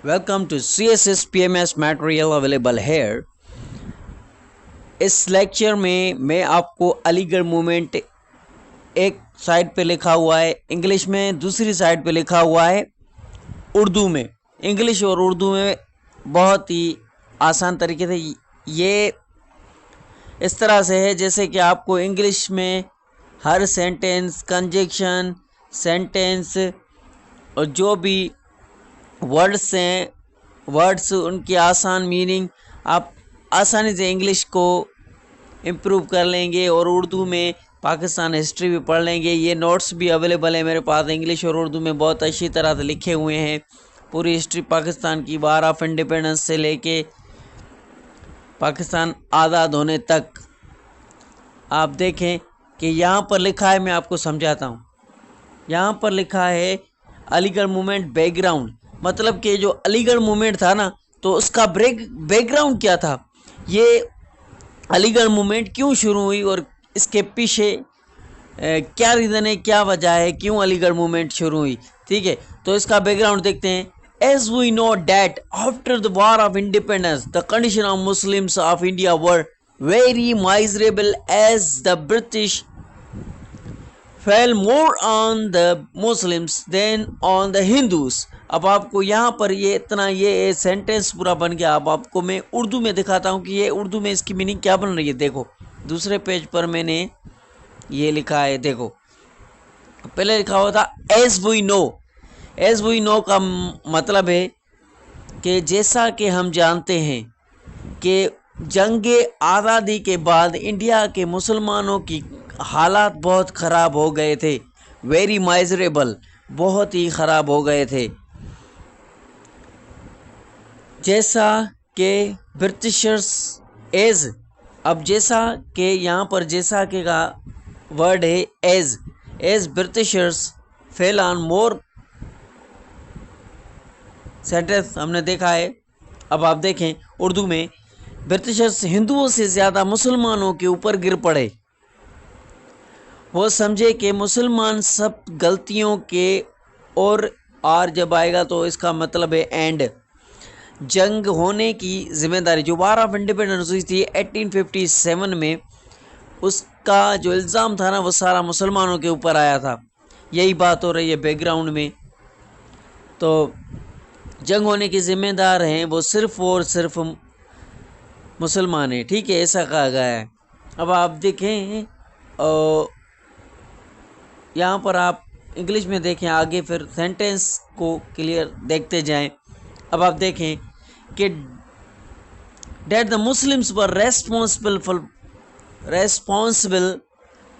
Welcome to CSS PMS material available here. इस lecture में मैं आपको अलीगढ़ मूवमेंट एक साइड पे लिखा हुआ है इंग्लिश में, दूसरी साइड पे लिखा हुआ है उर्दू में। इंग्लिश और उर्दू में बहुत ही आसान तरीके से ये इस तरह से है जैसे कि आपको इंग्लिश में हर सेंटेंस, कंजक्शन, सेंटेंस और जो भी वर्ड्स हैं, वर्ड्स उनकी आसान मीनिंग आप आसानी से इंग्लिश को इम्प्रूव कर लेंगे और उर्दू में पाकिस्तान हिस्ट्री भी पढ़ लेंगे। ये नोट्स भी अवेलेबल है मेरे पास, इंग्लिश और उर्दू में बहुत अच्छी तरह से लिखे हुए हैं। पूरी हिस्ट्री पाकिस्तान की वार ऑफ इंडिपेंडेंस से लेके पाकिस्तान आज़ाद होने तक आप देखें कि यहाँ पर लिखा है, मैं आपको समझाता हूँ। यहाँ पर लिखा है अलीगढ़ मूवमेंट बैकग्राउंड, मतलब कि जो अलीगढ़ मूवमेंट था ना, तो उसका बैकग्राउंड क्या था, ये अलीगढ़ मूवमेंट क्यों शुरू हुई और इसके पीछे क्या रीज़न है, क्या वजह है, क्यों अलीगढ़ मूवमेंट शुरू हुई। ठीक है, तो इसका बैकग्राउंड देखते हैं। As we know that after the war of independence, the condition of Muslims of India were very miserable as the British fell more on the Muslims than on the Hindus. अब आपको यहाँ पर ये sentence पूरा बन गया। अब आपको मैं उर्दू में दिखाता हूँ कि ये उर्दू में इसकी मीनिंग क्या बन रही है। देखो दूसरे पेज पर मैंने ये लिखा है, देखो पहले लिखा हुआ था as we know. As we know का मतलब है कि जैसा कि हम जानते हैं कि जंग आज़ादी के बाद इंडिया के मुसलमानों की हालात बहुत ख़राब हो गए थे। वेरी माइजरेबल, बहुत ही ख़राब हो गए थे। जैसा कि ब्रिटिशर्स एज, अब जैसा कि यहाँ पर जैसा के का वर्ड है as Britishers fail on more sentence हमने देखा है। अब आप देखें उर्दू में, ब्रिटिशर्स हिंदुओं से ज़्यादा मुसलमानों के ऊपर गिर पड़े। वो समझे कि मुसलमान सब गलतियों के और जब आएगा तो इसका मतलब है एंड, जंग होने की जिम्मेदारी जो वार ऑफ इंडिपेंडेंस हुई थी 1857 में, उसका जो इल्ज़ाम था ना वो सारा मुसलमानों के ऊपर आया था। यही बात हो रही है बैकग्राउंड में। तो जंग होने के ज़िम्मेदार हैं वो सिर्फ़ और सिर्फ मुसलमान हैं। ठीक है, ऐसा कहा गया है। अब आप देखें यहाँ पर आप इंग्लिश में देखें आगे, फिर सेंटेंस को क्लियर देखते जाएं। अब आप देखें कि that the Muslims were responsible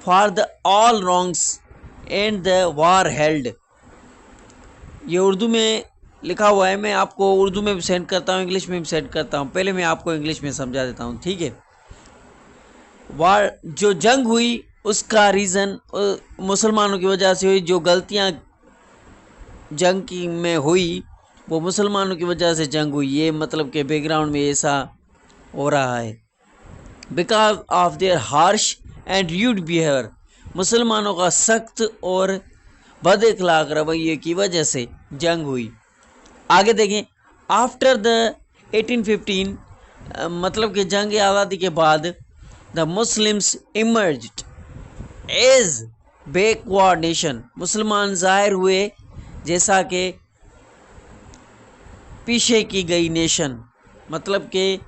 for the all wrongs and the war held। ये उर्दू में लिखा हुआ है, मैं आपको उर्दू में भी सेंड करता हूँ, इंग्लिश में भी सेंड करता हूँ। पहले मैं आपको इंग्लिश में समझा देता हूँ। ठीक है, वार जो जंग हुई उसका रीज़न मुसलमानों की वजह से हुई। जो गलतियाँ जंग की में हुई वो मुसलमानों की वजह से जंग हुई। ये मतलब कि बैकग्राउंड में ऐसा हो रहा है। Because of their harsh and rude behaviour, मुसलमानों का सख्त और बद अखलाक रवैये की वजह से जंग हुई। आगे देखें, आफ्टर द 1815 मतलब कि जंग आज़ादी के बाद, the Muslims emerged as backward nation, मुसलमान ज़ाहिर हुए जैसा कि पीछे की गई नेशन, मतलब कि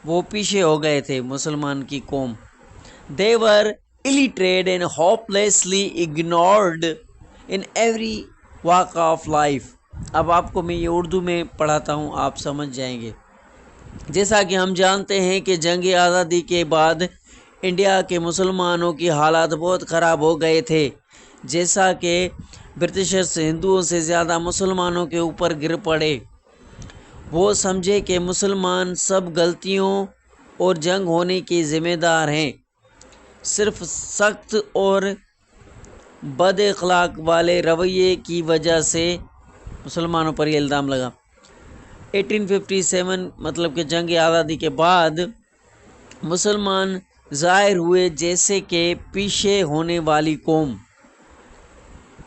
वो पीछे हो गए थे मुसलमान की कौम। They were illiterate and hopelessly ignored in every walk of life. अब आपको मैं ये उर्दू में पढ़ाता हूँ, आप समझ जाएंगे। जैसा कि हम जानते हैं कि जंग आज़ादी के बाद इंडिया के मुसलमानों की हालात बहुत ख़राब हो गए थे। जैसा कि ब्रिटिशर्स हिंदुओं से ज़्यादा मुसलमानों के ऊपर गिर पड़े। वो समझे कि मुसलमान सब गलतियों और जंग होने के ज़िम्मेदार हैं। सिर्फ सख्त और बद अखलाक वाले रवैये की वजह से मुसलमानों पर यह इल्ज़ाम लगा। 1857 मतलब कि जंग आज़ादी के बाद मुसलमान ज़ाहिर हुए जैसे कि पीछे होने वाली कौम।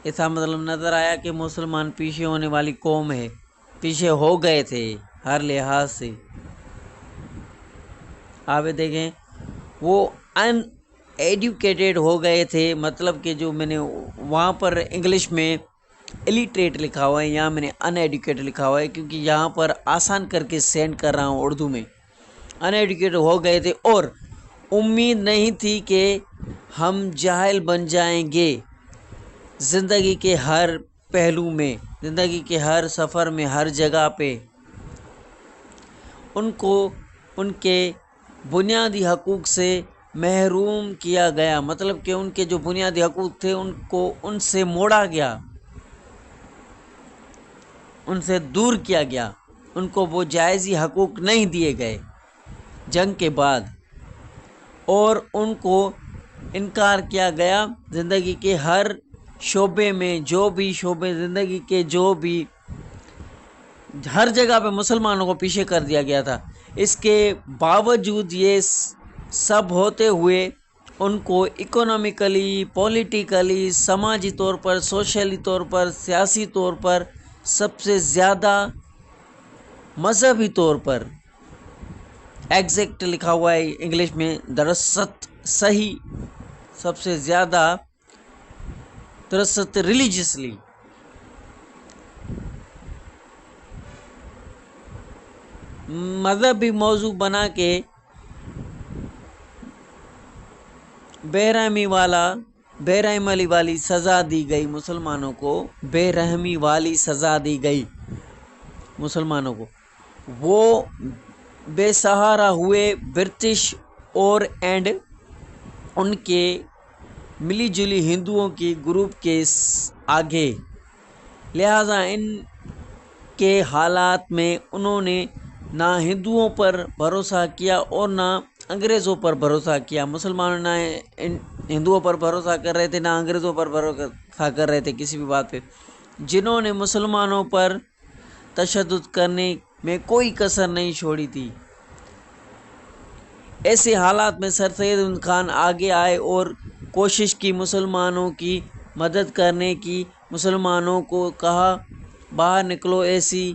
ऐसा मतलब नज़र आया कि मुसलमान पीछे होने वाली कौम है। پیچھے ہو گئے تھے ہر لحاظ سے. آپ دیکھیں وہ ان ایڈوکیٹڈ ہو گئے تھے، مطلب کہ جو میں نے وہاں پر انگلش میں الٹریٹ لکھا ہوا ہے، یہاں میں نے ان ایڈوکیٹڈ لکھا ہوا ہے کیونکہ یہاں پر آسان کر کے سینڈ کر رہا ہوں اردو میں. ان ایڈوکیٹڈ ہو گئے تھے اور امید نہیں تھی کہ ہم جاہل بن جائیں گے زندگی کے ہر پہلو میں، زندگی کے ہر سفر میں، ہر جگہ پہ. ان کو ان کے بنیادی حقوق سے محروم کیا گیا، مطلب کہ ان کے جو بنیادی حقوق تھے ان کو ان سے موڑا گیا، ان سے دور کیا گیا، ان کو وہ جائزی حقوق نہیں دیے گئے جنگ کے بعد، اور ان کو انکار کیا گیا زندگی کے ہر شعبے میں. جو بھی شعبے زندگی کے جو بھی ہر جگہ پہ مسلمانوں کو پیچھے کر دیا گیا تھا. اس کے باوجود یہ سب ہوتے ہوئے ان کو اکنامکلی، پولیٹیکلی، سماجی طور پر، سوشلی طور پر، سیاسی طور پر، سب سے زیادہ مذہبی طور پر، ایگزیکٹ لکھا ہوا ہے انگلش میں، درست صحیح، سب سے زیادہ درست ریلیجیسلی مذہبی موضوع بنا کے بے رحمی والی سزا دی گئی مسلمانوں کو، بے رحمی والی سزا دی گئی مسلمانوں کو. وہ بے سہارا ہوئے برٹش اور اینڈ ان کے ملی جلی ہندوؤں کی گروپ کے آگے. لہذا ان کے حالات میں انہوں نے نہ ہندوؤں پر بھروسہ کیا اور نہ انگریزوں پر بھروسہ کیا. مسلمانوں نہ ہندوؤں پر بھروسہ کر رہے تھے، نہ انگریزوں پر بھروسہ کر رہے تھے کسی بھی بات پہ. جنہوں نے مسلمانوں پر تشدد کرنے میں کوئی کسر نہیں چھوڑی تھی. ایسے حالات میں سر سید احمد خان آگے آئے اور کوشش کی مسلمانوں کی مدد کرنے کی. مسلمانوں کو کہا باہر نکلو ایسی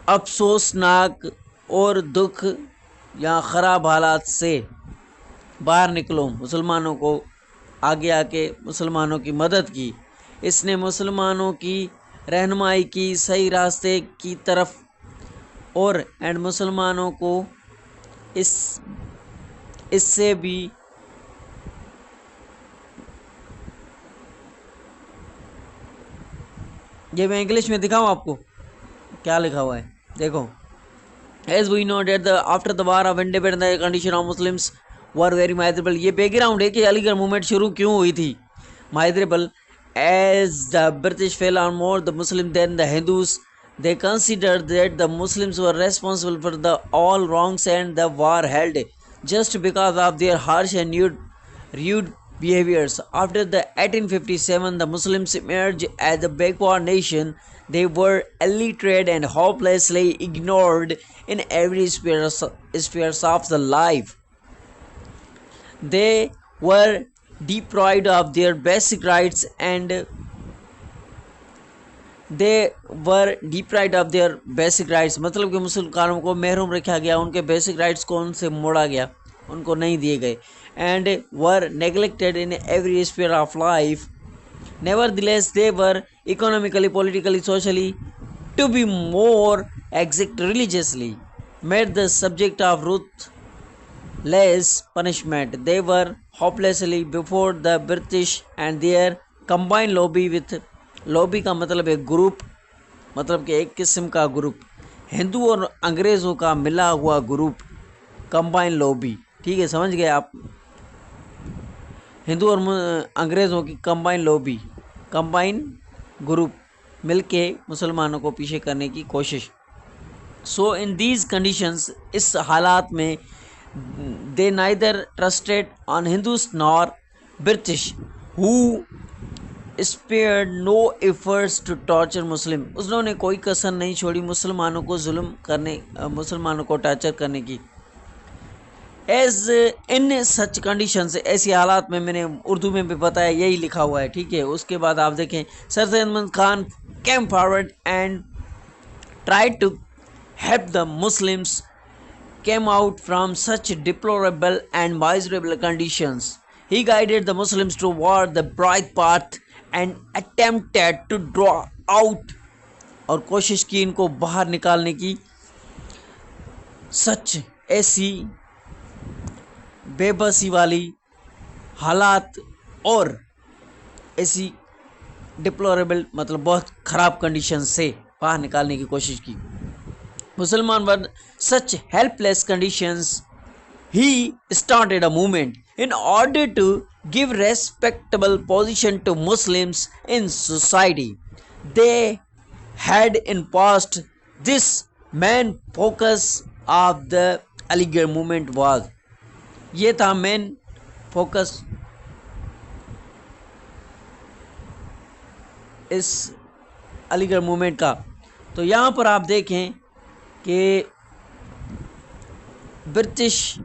افسوسناک اور دکھ یا خراب حالات سے باہر نکلو. مسلمانوں کو آگے آ کے مسلمانوں کی مدد کی. اس نے مسلمانوں کی رہنمائی کی صحیح راستے کی طرف، اور مسلمانوں کو اس سے بھی یہ میں انگلش میں دکھاؤں آپ کو کیا لکھا ہوا ہے، دیکھو. As we know that after the war of independence the condition of Muslims were very miserable. یہ بیک گراؤنڈ ہے کہ علی گڑھ موومنٹ شروع کیوں ہوئی تھی. miserable as the British fell on more the Muslims than the Hindus. They considered that the Muslims were responsible for the all wrongs and the war held just because of their harsh and rude behaviors. After the 1857 the Muslims emerged as a backward nation. They were illiterate and hopelessly ignored in every spheres of the life. They were deprived of their basic rights مطلب کہ مسلمانوں کو محروم رکھا گیا، ان کے basic rights کو ان سے موڑا گیا، ان کو نہیں دیے گئے. and were neglected in every sphere of life. Nevertheless, they were economically, politically, socially, to be more exact, religiously, made the subject of ruthless punishment. They were hopelessly before the British and their combined lobby with lobby کا مطلب ہے group, مطلب کہ ایک قسم کا group, ہندو اور انگریزوں کا ملا ہوا گروپ، کمبائن لوبی. ٹھیک ہے، سمجھ گئے آپ؟ ہندو اور انگریزوں کی کمبائن لوبی، کمبائن گروپ مل کے مسلمانوں کو پیچھے کرنے کی کوشش. سو ان دیز کنڈیشنز، اس حالات میں، they neither trusted on Hindus nor British who spared no efforts to torture Muslim. انہوں نے کوئی کسر نہیں چھوڑی مسلمانوں کو ظلم کرنے، مسلمانوں کو ٹارچر کرنے کی. ایز ان سچ کنڈیشنز، ایسی حالات میں نے اردو میں بھی بتایا، یہی لکھا ہوا ہے. ٹھیک ہے، اس کے بعد آپ دیکھیں سر سید Ahmad Khan came forward and tried to help the Muslims came out from such deplorable and miserable conditions. He guided the Muslims toward the bright path and attempted to draw out और कोशिश की इनको बाहर निकालने की सच ऐसी बेबसी वाली हालात और ऐसी डिप्लोरेबल मतलब बहुत ख़राब कंडीशन से बाहर निकालने की कोशिश की. Muslims were such helpless conditions. He started a movement in order to give respectable position to Muslims in society. They had in past this main focus of the Aligarh movement was. ये था main focus इस Aligarh movement का. तो यहाँ पर आप देखें कि ब्रिटिश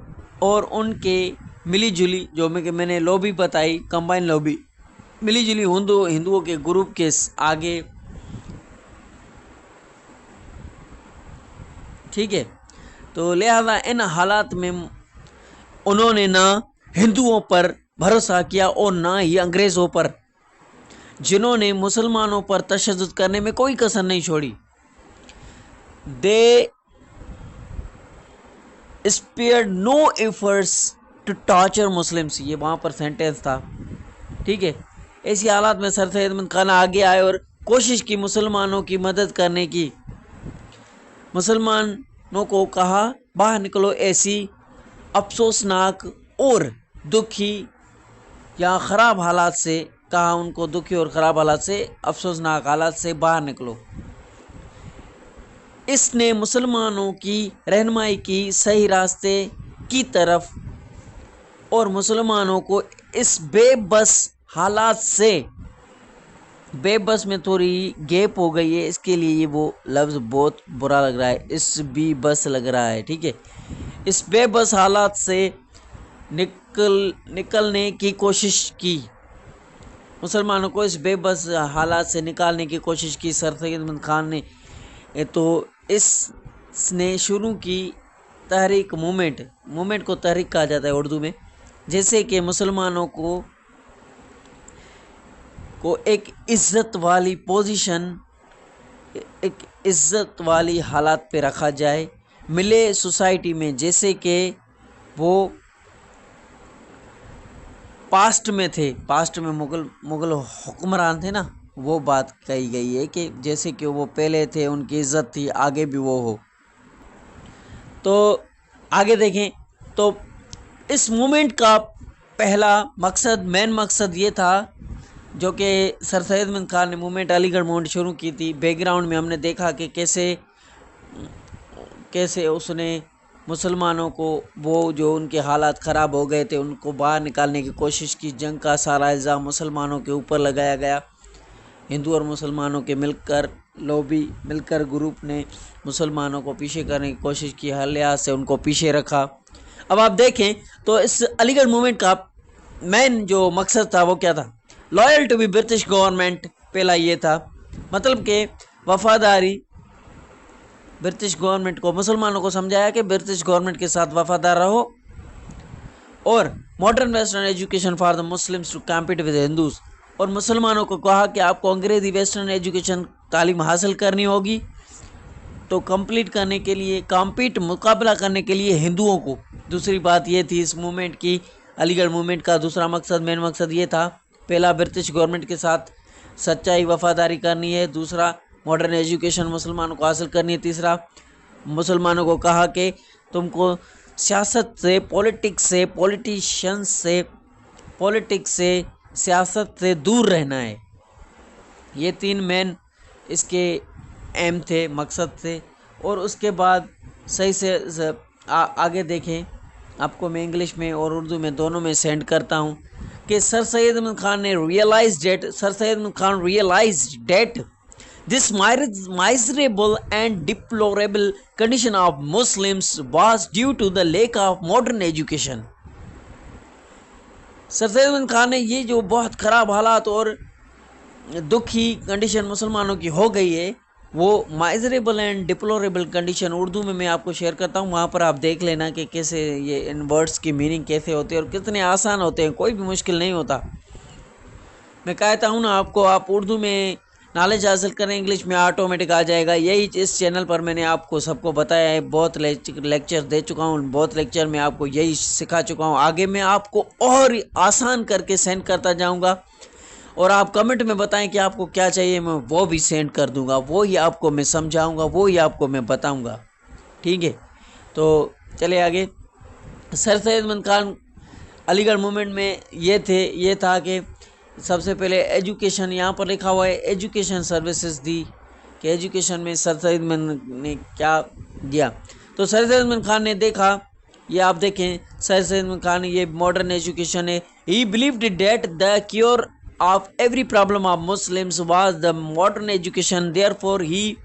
और उनके मिली जुली जो मैंने लॉबी बताई, कंबाइन लॉबी, मिली जुली हिंदुओं के ग्रुप के आगे, ठीक है. तो लिहाजा इन हालात में उन्होंने ना हिंदुओं पर भरोसा किया और ना ही अंग्रेज़ों पर, जिन्होंने मुसलमानों पर तशद्दुद करने में कोई कसर नहीं छोड़ी. They spared no efforts to torture Muslims. ये वहाँ पर सेंटेंस था, ठीक है. ऐसी हालात में सर सैयद अहमद खान आगे आए और कोशिश की मुसलमानों की मदद करने की. मुसलमानों को कहा बाहर निकलो ऐसी अफसोसनाक और दुखी या ख़राब हालात से, कहा उनको दुखी और ख़राब हालात से, अफसोसनाक हालात से बाहर निकलो. इसने मुसलमानों की रहनुमाई की सही रास्ते की तरफ और मुसलमानों को इस बेबस हालात से, बेबस में थोड़ी गैप हो गई है, इसके लिए ये वो लफ्ज़ बहुत बुरा लग रहा है, इस भी बस लग रहा है, ठीक है. इस बेबस हालात से निकलने की कोशिश की. मुसलमानों को इस बेबस हालात से निकालने की कोशिश की सर सैयद अहमद खान ने. तो इसने शुरू की तहरीक मूवमेंट को तहरीक कहा जाता है उर्दू में, जैसे कि मुसलमानों को एक इज़्ज़त वाली पोजीशन, एक इज़्ज़त वाली हालात पे रखा जाए, मिले सोसाइटी में, जैसे कि वो पास्ट में थे. पास्ट में मुग़ल हुक्मरान थे ना, वो बात कही गई है कि जैसे कि वो पहले थे, उनकी इज़्ज़त थी, आगे भी वो हो. तो आगे देखें तो इस मूवमेंट का पहला मकसद, मेन मकसद ये था, जो कि सर सैयद अहमद खान ने मूवमेंट अलीगढ़ मूवमेंट शुरू की थी. बैकग्राउंड में हमने देखा कि कैसे उसने मुसलमानों को, वो जो उनके हालात ख़राब हो गए थे, उनको बाहर निकालने की कोशिश की. जंग का सारा इल्ज़ाम मुसलमानों के ऊपर लगाया गया. हिंदू और मुसलमानों के मिलकर ग्रुप ने मुसलमानों को पीछे करने की कोशिश की, हर लिहाज से उनको पीछे रखा. अब आप देखें तो इस अलीगढ़ मूवमेंट का मेन जो मकसद था वो क्या था? Loyal to be British government. पहला ये था, मतलब कि वफादारी ब्रिटिश गवर्नमेंट को, मुसलमानों को समझाया कि ब्रिटिश गवर्नमेंट के साथ वफादार रहो. और modern western education for the Muslims to compete with Hindus. और मुसलमानों को कहा कि आपको अंग्रेज़ी वेस्टर्न एजुकेशन तालीम हासिल करनी होगी, तो कंप्लीट करने के लिए, मुकाबला करने के लिए हिंदुओं को. दूसरी बात ये थी इस मूवमेंट की, अलीगढ़ मूवमेंट का दूसरा मकसद, मेन मकसद ये था, पहला ब्रिटिश गवर्नमेंट के साथ सच्चाई वफादारी करनी है. दूसरा मॉडर्न एजुकेशन मुसलमानों को हासिल करनी है. तीसरा मुसलमानों को कहा कि तुमको सियासत से, पॉलिटिक्स से सियासत से दूर रहना है. ये तीन मेन इसके एम थे, मकसद थे. और उसके बाद सही से आगे देखें, आपको मैं इंग्लिश में और उर्दू में दोनों में सेंड करता हूँ कि सर सैयद अहमद खान ने realized that this miserable and deplorable condition of Muslims was due to the lack of modern education. Sir Syed Ahmad Khan ने ये जो बहुत ख़राब हालात और दुख की कंडीशन मुसलमानों की हो गई है, वो miserable and deplorable condition Urdu में मैं आपको शेयर करता हूँ। वहाँ पर आप देख लेना कि कैसे ये इन वर्ड्स की मीनिंग कैसे होती है और कितने आसान होते हैं, कोई भी मुश्किल नहीं होता। मैं कहता हूँ ना आपको, आप उर्दू में नॉलेज हासिल करें, इंग्लिश में ऑटोमेटिक आ जाएगा। यही इस चैनल पर मैंने आपको सबको बताया है, बहुत लेक्चर दे चुका हूँ, बहुत लेक्चर में आपको यही सिखा चुका हूँ। आगे मैं आपको और आसान करके सेंड करता जाऊँगा और आप कमेंट में बताएं कि आपको क्या चाहिए, मैं वो भी सेंड कर दूंगा, वो ही आपको मैं समझाऊंगा, वो ही आपको मैं बताऊंगा। ठीक है, तो चले आगे। सर सैयद अहमद खान अलीगढ़ मूवमेंट में ये था कि सबसे पहले एजुकेशन, यहाँ पर लिखा हुआ है एजुकेशन सर्विसेज दी, कि एजुकेशन में सर सैयद अहमद ने क्या दिया। तो सर सैयद अहमद खान ने देखा, ये आप देखें, सर सैयद अहमद खान ये मॉडर्न एजुकेशन है। He believed that the cure of every problem of Muslims was the modern education. Therefore, he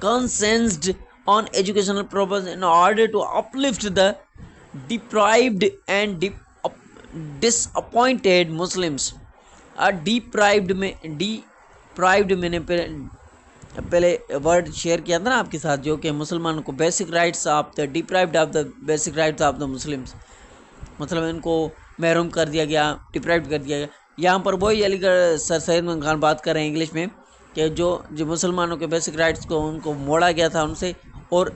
consented on educational purpose in order to uplift the deprived and disappointed Muslims. deprived मैंने पहले word share किया था ना आपके साथ, जो कि मुसलमानों को basic rights of the deprived of the basic rights of the Muslims, मतलब इनको महरूम कर दिया गया, डिप्राइव्ड कर दिया गया। यहाँ पर वही अलीगढ़ सर सैयद अहमद खान बात कर रहे हैं इंग्लिश में, कि जो मुसलमानों के बेसिक राइट्स को उनको मोड़ा गया था उनसे, और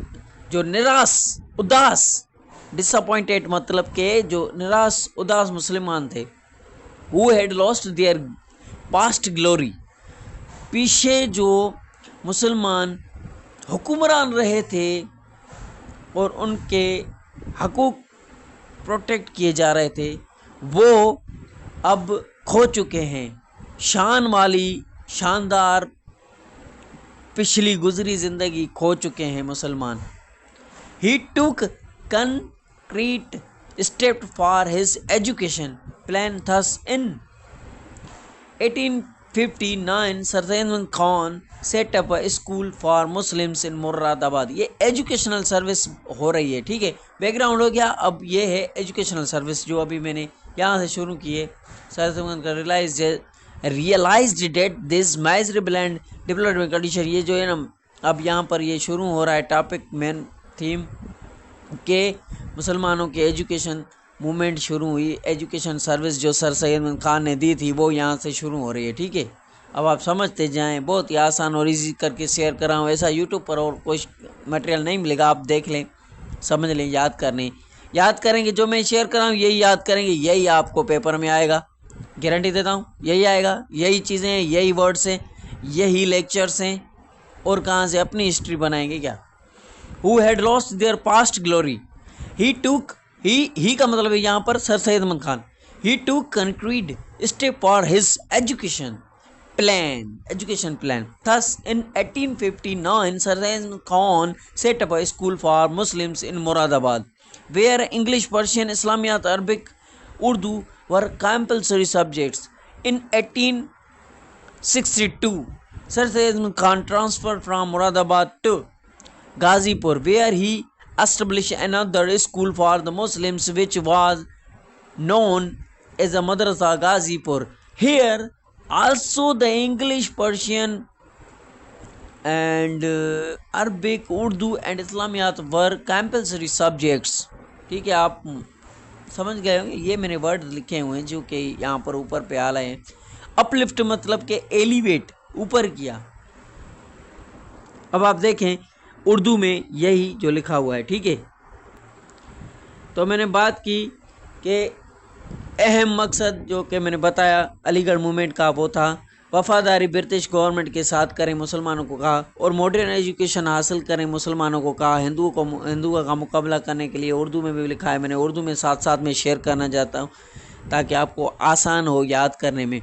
जो निराश उदास, डिसअपॉइंटेड मतलब के जो निराश उदास मुसलमान थे, who had lost their past glory, पीछे जो मुसलमान हुक्मरान रहे थे और उनके हकूक़ प्रोटेक्ट किए जा रहे थे, वो अब खो चुके हैं। शान वाली शानदार पिछली गुजरी ज़िंदगी खो चुके हैं मुसलमान। ही टुक concrete step for his education plan. Thus in 1859 Sir Ahmad Khan set up a school for Muslims in Moradabad. ये एजुकेशनल सर्विस हो रही है, ठीक है, बैकग्राउंड हो गया। अब ये है एजुकेशनल सर्विस जो अभी मैंने यहाँ से शुरू की है। सर अहमद का realized that this miserable and development condition, ये जो है ना, अब यहाँ पर ये शुरू हो रहा है टॉपिक, मेन थीम के मुसलमानों के एजुकेशन मूवमेंट शुरू हुई। एजुकेशन सर्विस जो सर सैयद अहमद खान ने दी थी वो यहाँ से शुरू हो रही है, ठीक है। अब आप समझते जाएं, बहुत ही आसान और इजी करके शेयर कर रहा हूँ। ऐसा यूट्यूब पर और कोई मटेरियल नहीं मिलेगा, आप देख लें, समझ लें, याद करेंगे, जो मैं शेयर कर रहा हूँ यही याद करेंगे, यही आपको पेपर में आएगा, गारंटी देता हूँ, यही आएगा, यही चीज़ें हैं, यही वर्ड्स हैं, यही लेक्चर्स हैं, और कहाँ से अपनी हिस्ट्री बनाएंगे क्या। Who had lost their past glory, he का मतलब है यहाँ पर sir Syed Ahmad Khan, he took concrete step for his education plan. Thus in 1859 Sir Ahmad Khan set up a school for Muslims in Moradabad, where English, Persian, Islamiyat, Arabic, Urdu were compulsory subjects. In 1862 Sir Ahmad Khan transferred from Moradabad to Ghazipur, where he established another school for the Muslims, which was known as a Madrasa Ghazipur. Here also the English, Persian and Arabic, Urdu and Islamiyat were compulsory subjects. ठीक है, आप समझ गए होंगे, ये मैंने word लिखे हुए हैं जो कि यहाँ पर ऊपर पे आ रहे हैं। अपलिफ्ट मतलब कि एलिवेट, ऊपर किया। अब आप देखें उर्दू में यही जो लिखा हुआ है, ठीक है। तो मैंने बात की कि अहम मकसद जो कि मैंने बताया अलीगढ़ मूवमेंट का, वो था वफादारी ब्रिटिश गवर्नमेंट के साथ करें, मुसलमानों को कहा, और मॉडर्न एजुकेशन हासिल करें, मुसलमानों को कहा। हिंदुओं का मुकाबला करने के लिए उर्दू में भी लिखा है, मैंने उर्दू में साथ साथ में शेयर करना चाहता हूँ ताकि आपको आसान हो याद करने में।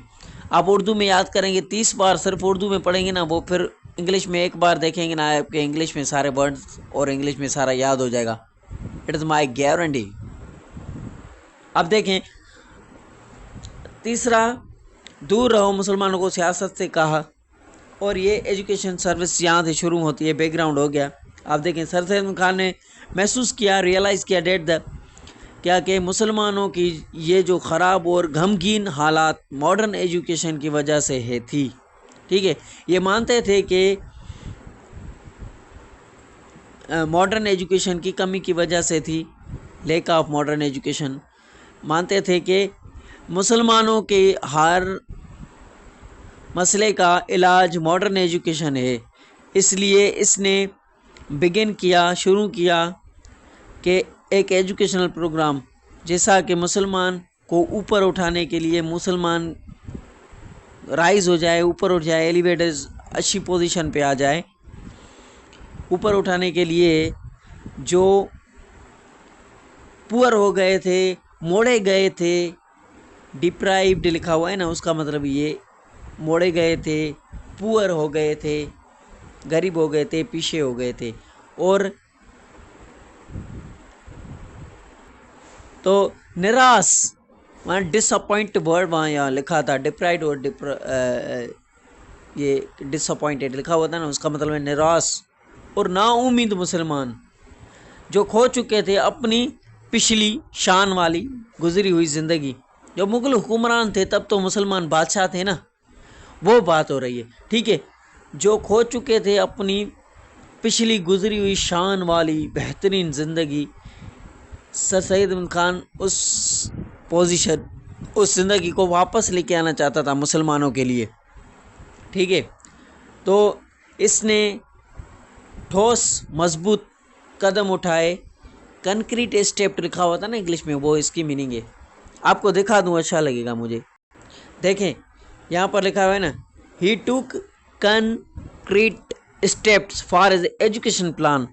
आप उर्दू में याद करेंगे, 30 बार सिर्फ उर्दू में पढ़ेंगे ना, वो फिर इंग्लिश में एक बार देखेंगे ना, आपके इंग्लिश में सारे वर्ड्स और इंग्लिश में सारा याद हो जाएगा। It is my guarantee. अब देखें तीसरा, दूर रहो मुसलमानों को सियासत से कहा, और ये एजुकेशन सर्विस यहाँ से शुरू होती है। बैकग्राउंड हो गया। आप देखें सर सैयद अहमद खान ने महसूस किया, रियलाइज़ किया डेट द کیا کہ مسلمانوں کی یہ جو خراب اور غمگین حالات ماڈرن ایجوکیشن کی وجہ سے تھی، ٹھیک ہے، یہ مانتے تھے کہ ماڈرن ایجوکیشن کی کمی کی وجہ سے تھی، لیک آف ماڈرن ایجوکیشن، مانتے تھے کہ مسلمانوں کے ہر مسئلے کا علاج ماڈرن ایجوکیشن ہے، اس لیے اس نے شروع کیا کہ ایک ایجوکیشنل پروگرام جیسا کہ مسلمان کو اوپر اٹھانے کے لیے، مسلمان رائز ہو جائے، اوپر اٹھ جائے، ایلیویٹرز اچھی پوزیشن پہ آ جائے، اوپر اٹھانے کے لیے جو پور ہو گئے تھے، موڑے گئے تھے، ڈپرائیوڈ لکھا ہوا ہے نا، اس کا مطلب یہ موڑے گئے تھے، پور ہو گئے تھے، غریب ہو گئے تھے، پیچھے ہو گئے تھے، اور تو نراس وہاں ڈس اپوائنٹ ورڈ وہاں یہاں لکھا تھا، ڈپرائیڈ اور یہ ڈس اپوائنٹڈ لکھا ہوا تھا نا، اس کا مطلب ہے نراس اور نا امید مسلمان جو کھو چکے تھے اپنی پچھلی شان والی گزری ہوئی زندگی. جو مغل حکمران تھے تب تو مسلمان بادشاہ تھے نا، وہ بات ہو رہی ہے، ٹھیک ہے، جو کھو چکے تھے اپنی پچھلی گزری ہوئی شان والی بہترین زندگی. سر سید احمد خان اس پوزیشن، اس زندگی کو واپس لے کے آنا چاہتا تھا مسلمانوں کے لیے، ٹھیک ہے. تو اس نے ٹھوس مضبوط قدم اٹھائے، کنکریٹ اسٹیپ لکھا ہوا تھا نا انگلش میں، وہ اس کی میننگ ہے. آپ کو دکھا دوں، اچھا لگے گا مجھے. دیکھیں یہاں پر لکھا ہوا ہے نا، ہی ٹوک concrete steps for his education plan.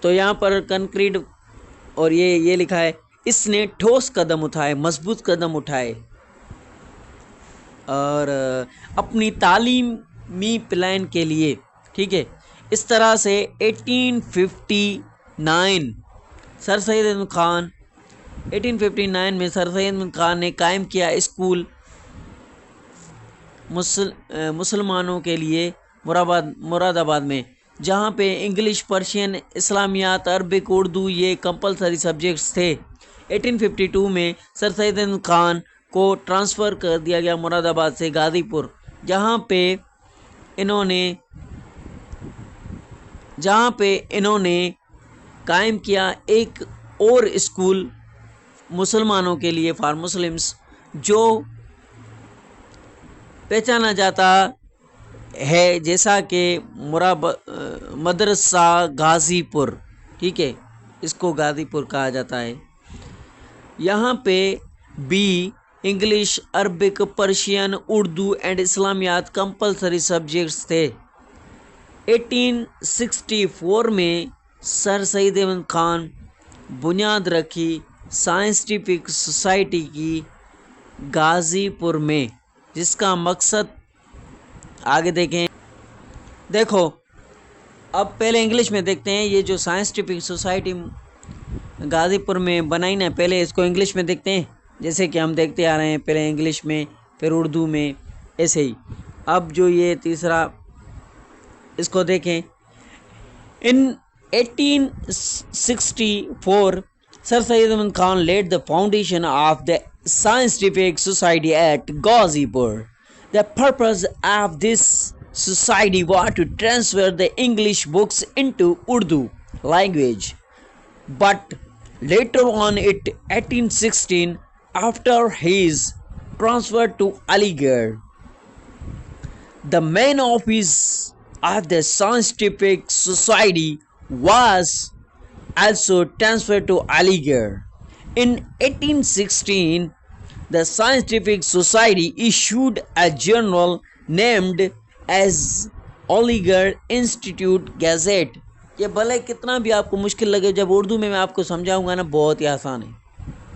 تو یہاں پر کنکریٹ اور یہ لکھا ہے، اس نے ٹھوس قدم اٹھائے، مضبوط قدم اٹھائے اور اپنی تعلیمی پلان کے لیے، ٹھیک ہے. اس طرح سے 1859 سر سید احمد خان 1859 میں سر سید احمد خان نے قائم کیا اسکول مسلمانوں کے لیے مراد آباد میں، جہاں پہ انگلش، پرشین، اسلامیات، عربک، اردو یہ کمپلسری سبجیکٹس تھے. 1852 میں سر سید احمد خان کو ٹرانسفر کر دیا گیا مراد آباد سے غازی پور، جہاں پہ انہوں نے قائم کیا ایک اور اسکول مسلمانوں کے لیے، فار مسلمس، جو پہچانا جاتا ہے جیسا کہ مدرسہ غازی پور، ٹھیک ہے، اس کو غازی پور کہا جاتا ہے. یہاں پہ بھی English, Arabic, Persian, Urdu and اسلامیات کمپلسری سبجیکٹس تھے. 1864 میں سر سید احمد خان بنیاد رکھی سائنٹیفک سوسائٹی کی غازی پور میں، جس کا مقصد آگے دیکھو اب پہلے انگلش میں دیکھتے ہیں. یہ جو سائنٹیفک سوسائٹی غازی پور میں بنائی نا، پہلے اس کو انگلش میں دیکھتے ہیں، جیسے کہ ہم دیکھتے آ رہے ہیں، پہلے انگلش میں پھر اردو میں، ایسے ہی. اب جو یہ تیسرا اس کو دیکھیں. ان 1864 سر سید Ahmad Khan laid the foundation of the scientific society at Ghazipur. The purpose of this society was to transfer the English books into Urdu language. But later on in 1816, after his transfer to Aligarh, the main office of the scientific society was also transferred to Aligarh. In 1816, the scientific society issued a journal named as Aligarh Institute Gazette. یہ بھلے کتنا بھی آپ کو مشکل لگے، جب اردو میں آپ کو سمجھاؤں گا نا، بہت ہی آسان ہے،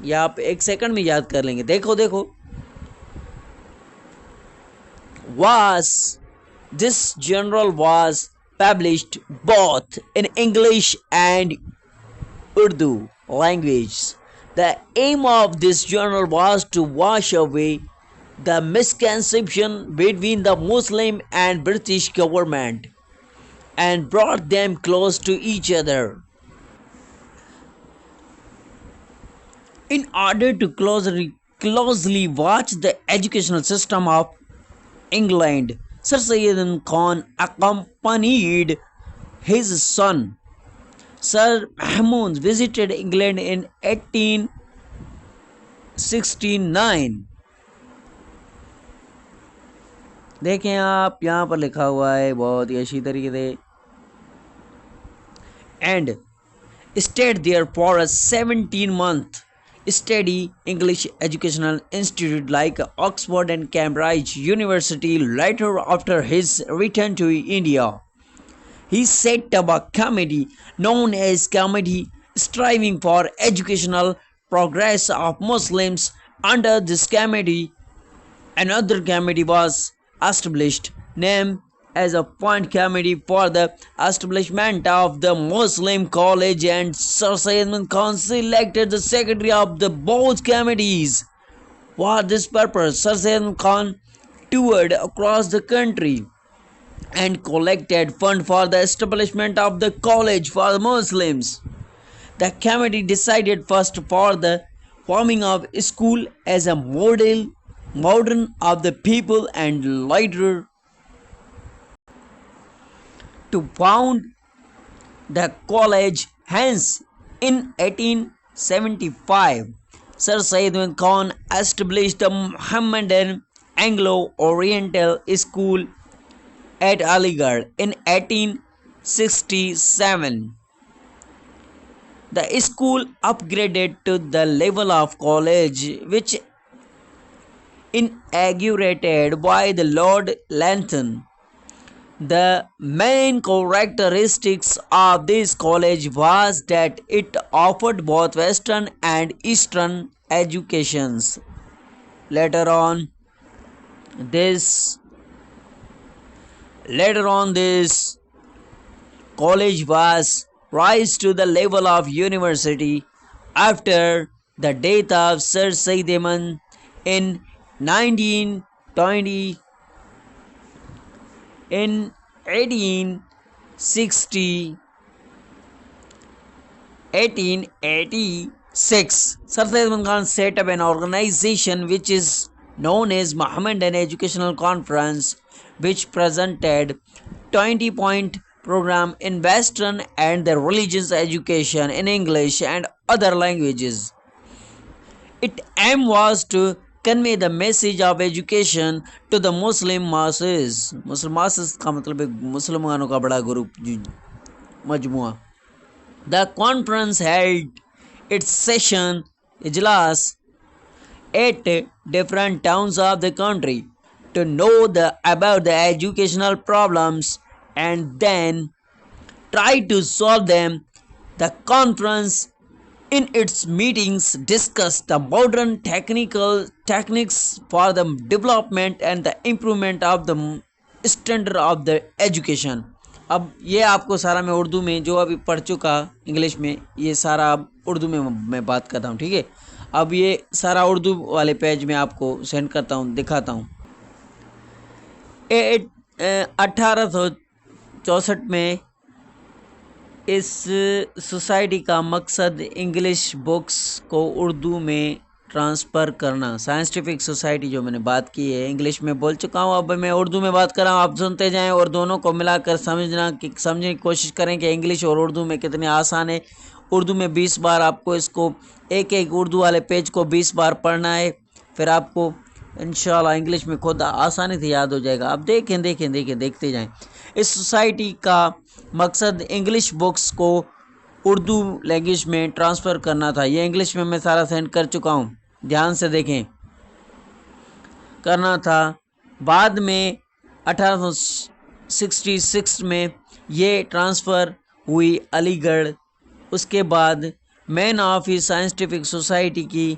یہ آپ 1 سیکنڈ میں یاد کر لیں گے. دیکھو this journal was published both in English and Urdu languages. The aim of this journal was to wash away the misconception between the Muslim and British government and brought them close to each other. In order to closely watch the educational system of England, Sir Sayyid Khan accompanied his son Sir Mahmud visited England in 1869. देखें आप यहाँ पर लिखा हुआ है बहुत ही अच्छी तरीके से, and stayed there for a 17-month study English educational institute like Oxford and Cambridge University. Later, after his return to India, he set up a committee known as Committee Striving for Educational Progress of Muslims. Under this committee, another committee was established, named as a Point Committee for the establishment of the Muslim College, and Sir Sayyid Khan selected the secretary of the both committees. For this purpose, Sir Sayyid Khan toured across the country and collected funds for the establishment of the college for the Muslims. The committee decided first for the forming of a school as a modern of the people, and later to found the college. Hence, in 1875, Sir Sayyid Khan established the Muhammadan Anglo-Oriental School at Aligarh in 1867. The school upgraded to the level of college, which inaugurated by the Lord Lanthorn. The main characteristics of this college was that it offered both Western and Eastern educations. Later on, this college was raised to the level of university after the death of Sir Sayyid Ahmad in 1920. In 1886, Sir Sayyid Khan set up an organization which is known as Muhammadan Educational Conference, which presented 20-point program in Western and the religious education in English and other languages. Its aim was to convey the message of education to the Muslim masses. Muslim masses का मतलब है मुसलमानों का बड़ा group मजमुआ. The conference held its session ijlas at different towns of the country to know about the educational problems and then try to solve them. The conference in its meetings discussed the modern techniques for the development and the improvement of the standard of the education. अब ये आपको सारा मैं उर्दू में जो अभी पढ़ चुका इंग्लिश में, ये सारा अब उर्दू में मैं बात करता हूँ, ठीक है. अब ये सारा उर्दू वाले पेज में आपको सेंड करता हूँ, दिखाता हूँ. 1864 में इस सोसाइटी का मकसद इंग्लिश बुक्स को उर्दू में ट्रांसफ़र करना. साइंटिफिक सोसाइटी जो मैंने बात की है इंग्लिश में बोल चुका हूँ, अब मैं उर्दू में बात कर रहा हूँ, आप सुनते जाएं और दोनों को मिलाकर समझने की कोशिश करें कि इंग्लिश और उर्दू में कितने आसान है. उर्दू में 20 बार आपको इसको एक उर्दू वाले पेज को 20 बार पढ़ना है, फिर आपको इंशाल्लाह इंग्लिश में खुद आसानी से याद हो जाएगा. आप देखते जाएं. इस सोसाइटी का मकसद इंग्लिश बुक्स को उर्दू लैंग्वेज में ट्रांसफ़र करना था. ये इंग्लिश में मैं सारा सेंड कर चुका हूँ, ध्यान से देखें. करना था. बाद में 1866 में ये ट्रांसफ़र हुई अलीगढ़. उसके बाद मेन ऑफिस साइंटिफिक सोसाइटी की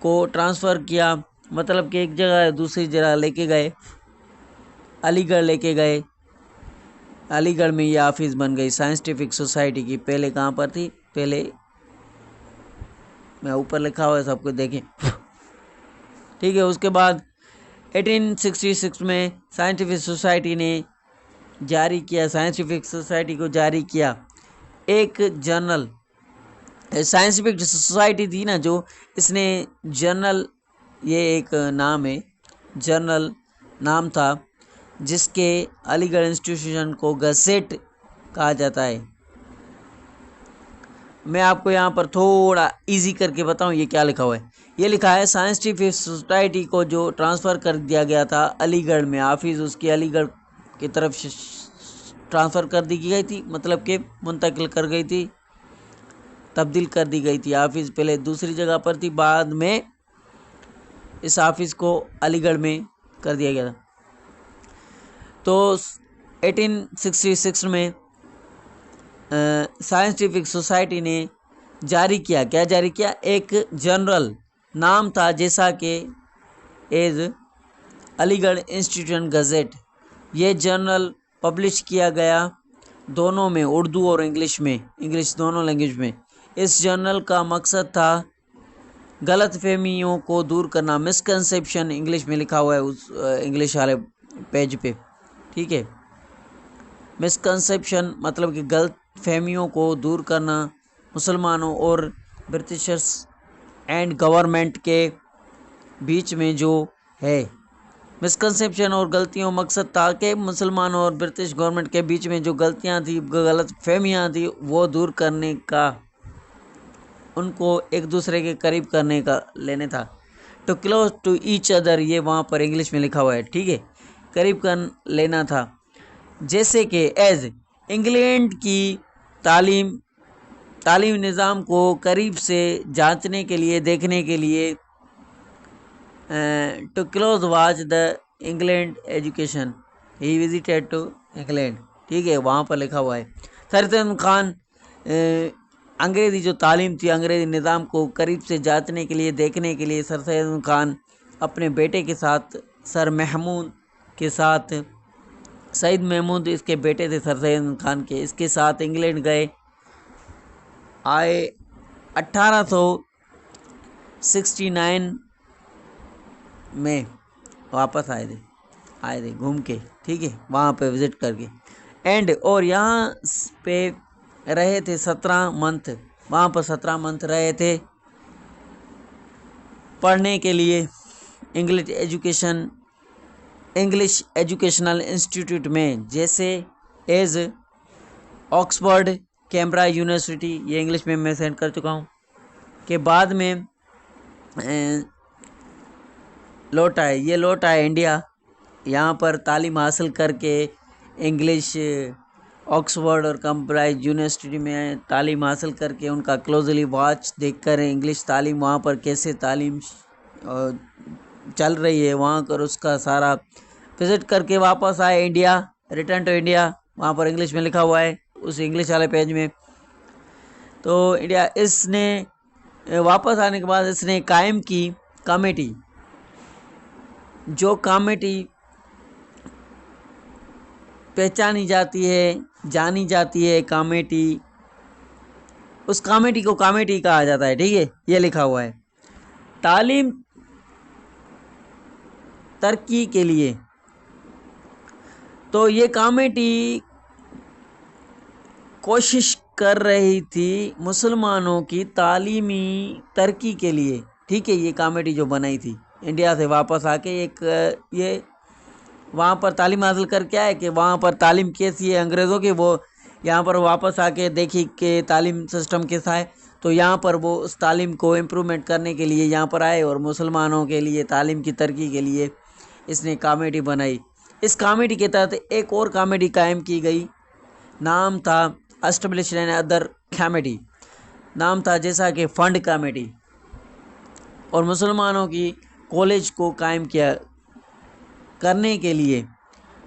को ट्रांसफ़र किया, मतलब कि एक जगह दूसरी जगह लेके गए, अलीगढ़ लेके गए. अलीगढ़ में ये ऑफिस बन गई साइंटिफिक सोसाइटी की. पहले कहाँ पर थी, पहले मैं ऊपर लिखा हुआ है सबको देखें, ठीक है. उसके बाद 1866 में साइंटिफिक सोसाइटी ने जारी किया, साइंटिफिक सोसाइटी को जारी किया एक जर्नल साइंटिफिक सोसाइटी थी ना जो, इसने जर्नल, ये एक नाम है, जर्नल नाम था जिसके अलीगढ़ इंस्टीट्यूशन को गज़ेट कहा जाता है। मैं आपको यहाँ पर थोड़ा इजी करके बताऊँ ये क्या लिखा हुआ है। ये लिखा है साइंटिफिक सोसाइटी को जो ट्रांसफ़र कर दिया गया था अलीगढ़ में, ऑफिस उसकी अलीगढ़ की तरफ ट्रांसफ़र कर दी गई थी, मतलब कि मुंतकिल कर गई थी, तब्दील कर दी गई थी। ऑफिस पहले दूसरी जगह पर थी, बाद में इस ऑफिस को अलीगढ़ में कर दिया गया था। तो 1866 में साइंटिफिक सोसाइटी ने जारी किया, क्या जारी किया, एक जर्नल, नाम था जैसा कि एज अलीगढ़ इंस्टीट्यूशन गज़ेट। ये जर्नल पब्लिश किया गया दोनों में, उर्दू और इंग्लिश में, इंग्लिश दोनों लैंग्वेज में। इस जर्नल का मकसद था गलत फहमियों को दूर करना, मिसकंसेप्शन इंग्लिश में लिखा हुआ है उस इंग्लिश वाले पेज पे, ठीक है। मिसकंसेप्शन मतलब कि गलत फहमियों को दूर करना मुसलमानों और ब्रिटिशर्स एंड गवर्नमेंट के बीच में जो है। मिसकंसेप्शन और गलतियों मकसद था कि मुसलमानों और ब्रिटिश गवर्नमेंट के बीच में जो गलतियां थी, गलत फहमियाँ थी, वो दूर करने का, उनको एक दूसरे के करीब करने का लेने था। To close to each other, ये वहाँ पर इंग्लिश में लिखा हुआ है, ठीक है, करीब कर लेना था। जैसे कि एज इंग्लैंड की तालीम निज़ाम को करीब से जांचने के लिए, देखने के लिए, to close watch the England education, he visited to England, ठीक है, वहाँ पर लिखा हुआ है। सर सैयद खान अंग्रेज़ी जो तालीम थी, अंग्रेज़ी निज़ाम को करीब से जांचने के लिए, देखने के लिए सर सैयद खान अपने बेटे के साथ, सर महमूद के साथ, सईद महमूद इसके बेटे थे सर सैयद खान के, इसके साथ इंग्लैंड गए, आए 1869 में वापस आए थे घूम के, ठीक है, वहाँ पे विज़िट करके, एंड और यहाँ पे रहे थे 17 मंथ, वहाँ पर 17 मंथ रहे थे पढ़ने के लिए इंग्लिश एजुकेशनल इंस्टीट्यूट में, जैसे एज ऑक्सफोर्ड, कैम्ब्रिज यूनिवर्सिटी, ये इंग्लिश में मैं सेंड कर चुका हूँ, के बाद में लौट आए इंडिया, यहाँ पर तालीम हासिल करके इंग्लिश ऑक्सफोर्ड और कैम्ब्रिज यूनिवर्सिटी में तालीम हासिल करके, उनका क्लोजली वॉच देखकर इंग्लिश तालीम वहाँ पर कैसे तालीम चल रही है वहाँ कर उसका सारा विज़िट करके वापस आए इंडिया, रिटर्न टू इंडिया, वहाँ पर इंग्लिश में लिखा हुआ है उस इंग्लिश वाले पेज में। तो इंडिया, इसने वापस आने के बाद इसने कायम की कमेटी, जो कमेटी पहचानी जाती है, जानी जाती है कमेटी, उस कमेटी को कमेटी कहा जाता है, ठीक है, ये लिखा हुआ है। तालीम तरक्की के लिए, तो ये कमेटी कोशिश कर रही थी मुसलमानों की तालीमी तरक्की के लिए, ठीक है, ये कमेटी जो बनाई थी इंडिया से वापस आके, एक ये वहाँ पर तालीम हासिल कर, क्या है कि वहाँ पर तालीम कैसी है अंग्रेज़ों की, वो यहाँ पर वापस आके देखी कि तालीम सिस्टम कैसा है, तो यहाँ पर वो उस तालीम को इम्प्रूवमेंट करने के लिए यहाँ पर आए और मुसलमानों के लिए तालीम की तरक्की के लिए इसने कमेटी बनाई। इस कमेटी के तहत एक और कमेटी कायम की गई, नाम था एस्टेब्लिश एन अदर कमेटी, नाम था जैसा कि फंड कमेटी, और मुसलमानों की कॉलेज को कायम किया करने के लिए,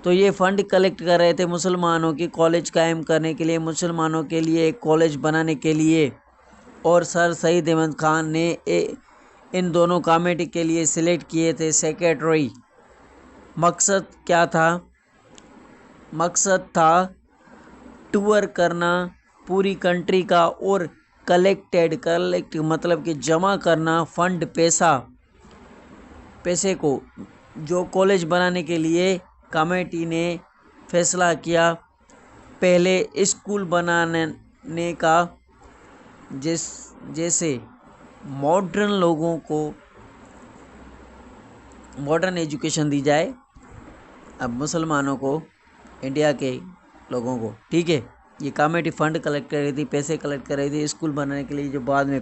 तो ये फंड कलेक्ट कर रहे थे मुसलमानों की कॉलेज कायम करने के लिए, मुसलमानों के लिए एक कॉलेज बनाने के लिए, और सर सईद अहमद खान ने इन दोनों कमेटी के लिए सिलेक्ट किए थे सेक्रेटरी। मकसद क्या था? मकसद था टूर करना पूरी कंट्री का और कलेक्ट मतलब कि जमा करना फंड, पैसे को, जो कॉलेज बनाने के लिए कमेटी ने फैसला किया। पहले स्कूल बनाने का जैसे मॉडर्न लोगों को मॉडर्न एजुकेशन दी जाए, अब मुसलमानों को, इंडिया के लोगों को, ठीक है। ये कमेटी फंड कलेक्ट कर रही थी, पैसे कलेक्ट कर रही थी स्कूल बनाने के लिए, जो बाद में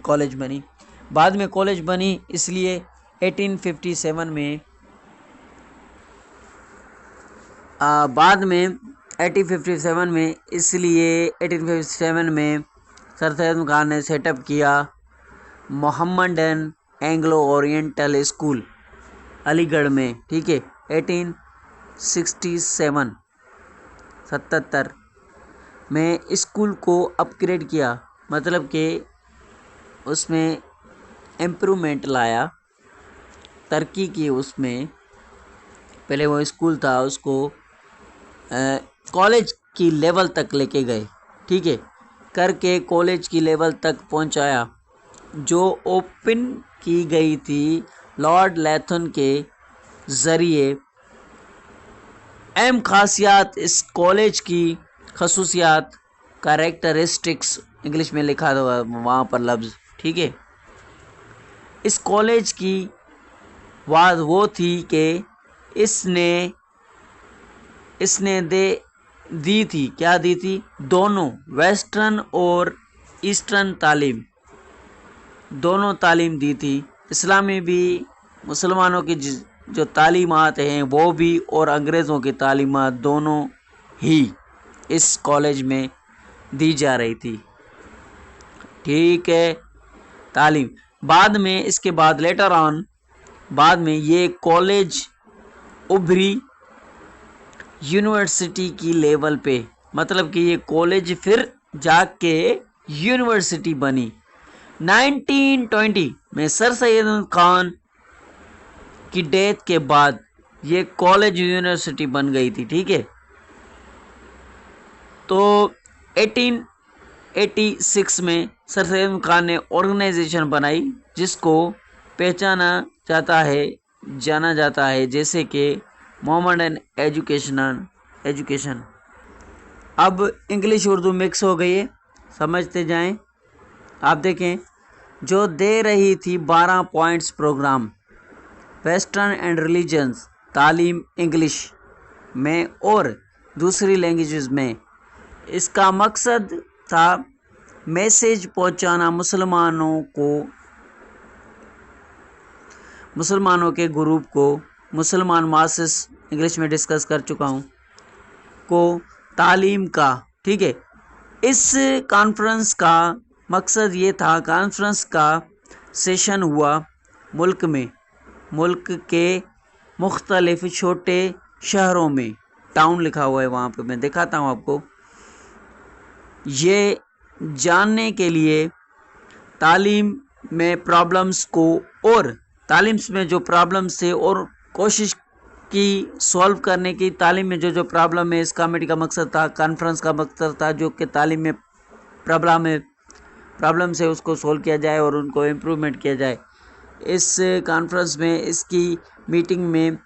कॉलेज बनी। इसलिए 1857 में इसलिए 1857 में सर सैयद खान ने सेटअप किया Mohammedan Anglo oriental school Aligarh में, ठीक है। 1877 में स्कूल को अपग्रेड किया, मतलब कि उसमें इम्प्रूवमेंट लाया, तरक्की की उसमें। पहले वो स्कूल था, उसको कॉलेज की लेवल तक लेके गए, ठीक है, करके कॉलेज की लेवल तक पहुंचाया, जो ओपन की गई थी लॉर्ड लैथन के ज़रिए। अहम खासियात इस कॉलेज की, खसूसियात, कैरेक्टरिस्टिक्स, इंग्लिश में लिखा था वहाँ पर लफ्ज़, ठीक है। इस कॉलेज की बात वो थी कि इसने दी थी, क्या दी थी, दोनों वेस्टर्न और ईस्टर्न तालीम, दोनों तालीम दी थी। इस्लामी भी, मुसलमानों की जो तालीमात हैं वो भी, और अंग्रेज़ों की तालीमात, दोनों ही इस कॉलेज में दी जा रही थी, ठीक है, तालीम। बाद में, इसके बाद लेटर ऑन, बाद में ये कॉलेज उभरी यूनिवर्सिटी की लेवल पे, मतलब कि ये कॉलेज फिर जाके यूनिवर्सिटी बनी। 1920 में सर सैयद खान की डेथ के बाद ये कॉलेज यूनिवर्सिटी बन गई थी, ठीक है। तो 1886 में सर सैयद खान ने ऑर्गेनाइजेशन बनाई, जिसको जाना जाता है जैसे कि मोहम्मदन एजुकेशन। अब इंग्लिश उर्दू मिक्स हो गई है, समझते जाएं। आप देखें, जो दे रही थी 12 points program, western and religions, तालीम इंग्लिश में और दूसरी लैंग्वेजेस में। इसका मकसद था मैसेज पहुंचाना मुसलमानों के ग्रुप को, मुसलमान मासेस, इंग्लिश में डिस्कस कर चुका हूँ, को तालीम का, ठीक है। इस कॉन्फ्रेंस का मकसद ये था, कॉन्फ्रेंस का सेशन हुआ मुल्क के मुख्तलिफ छोटे शहरों में, टाउन लिखा हुआ है वहाँ पे, मैं दिखाता हूँ आपको, ये जानने के लिए तालीम में प्रॉब्लम्स को, और तालीम में जो प्रॉब्लम्स थे और कोशिश की सॉल्व करने की, तालीम में जो प्रॉब्लम है, इस कमेटी का मकसद था, कॉन्फ्रेंस का मकसद था, जो कि तालीम में प्रॉब्लम से उसको सॉल्व किया जाए और उनको इम्प्रूवमेंट किया जाए। इस कॉन्फ्रेंस में, इसकी मीटिंग में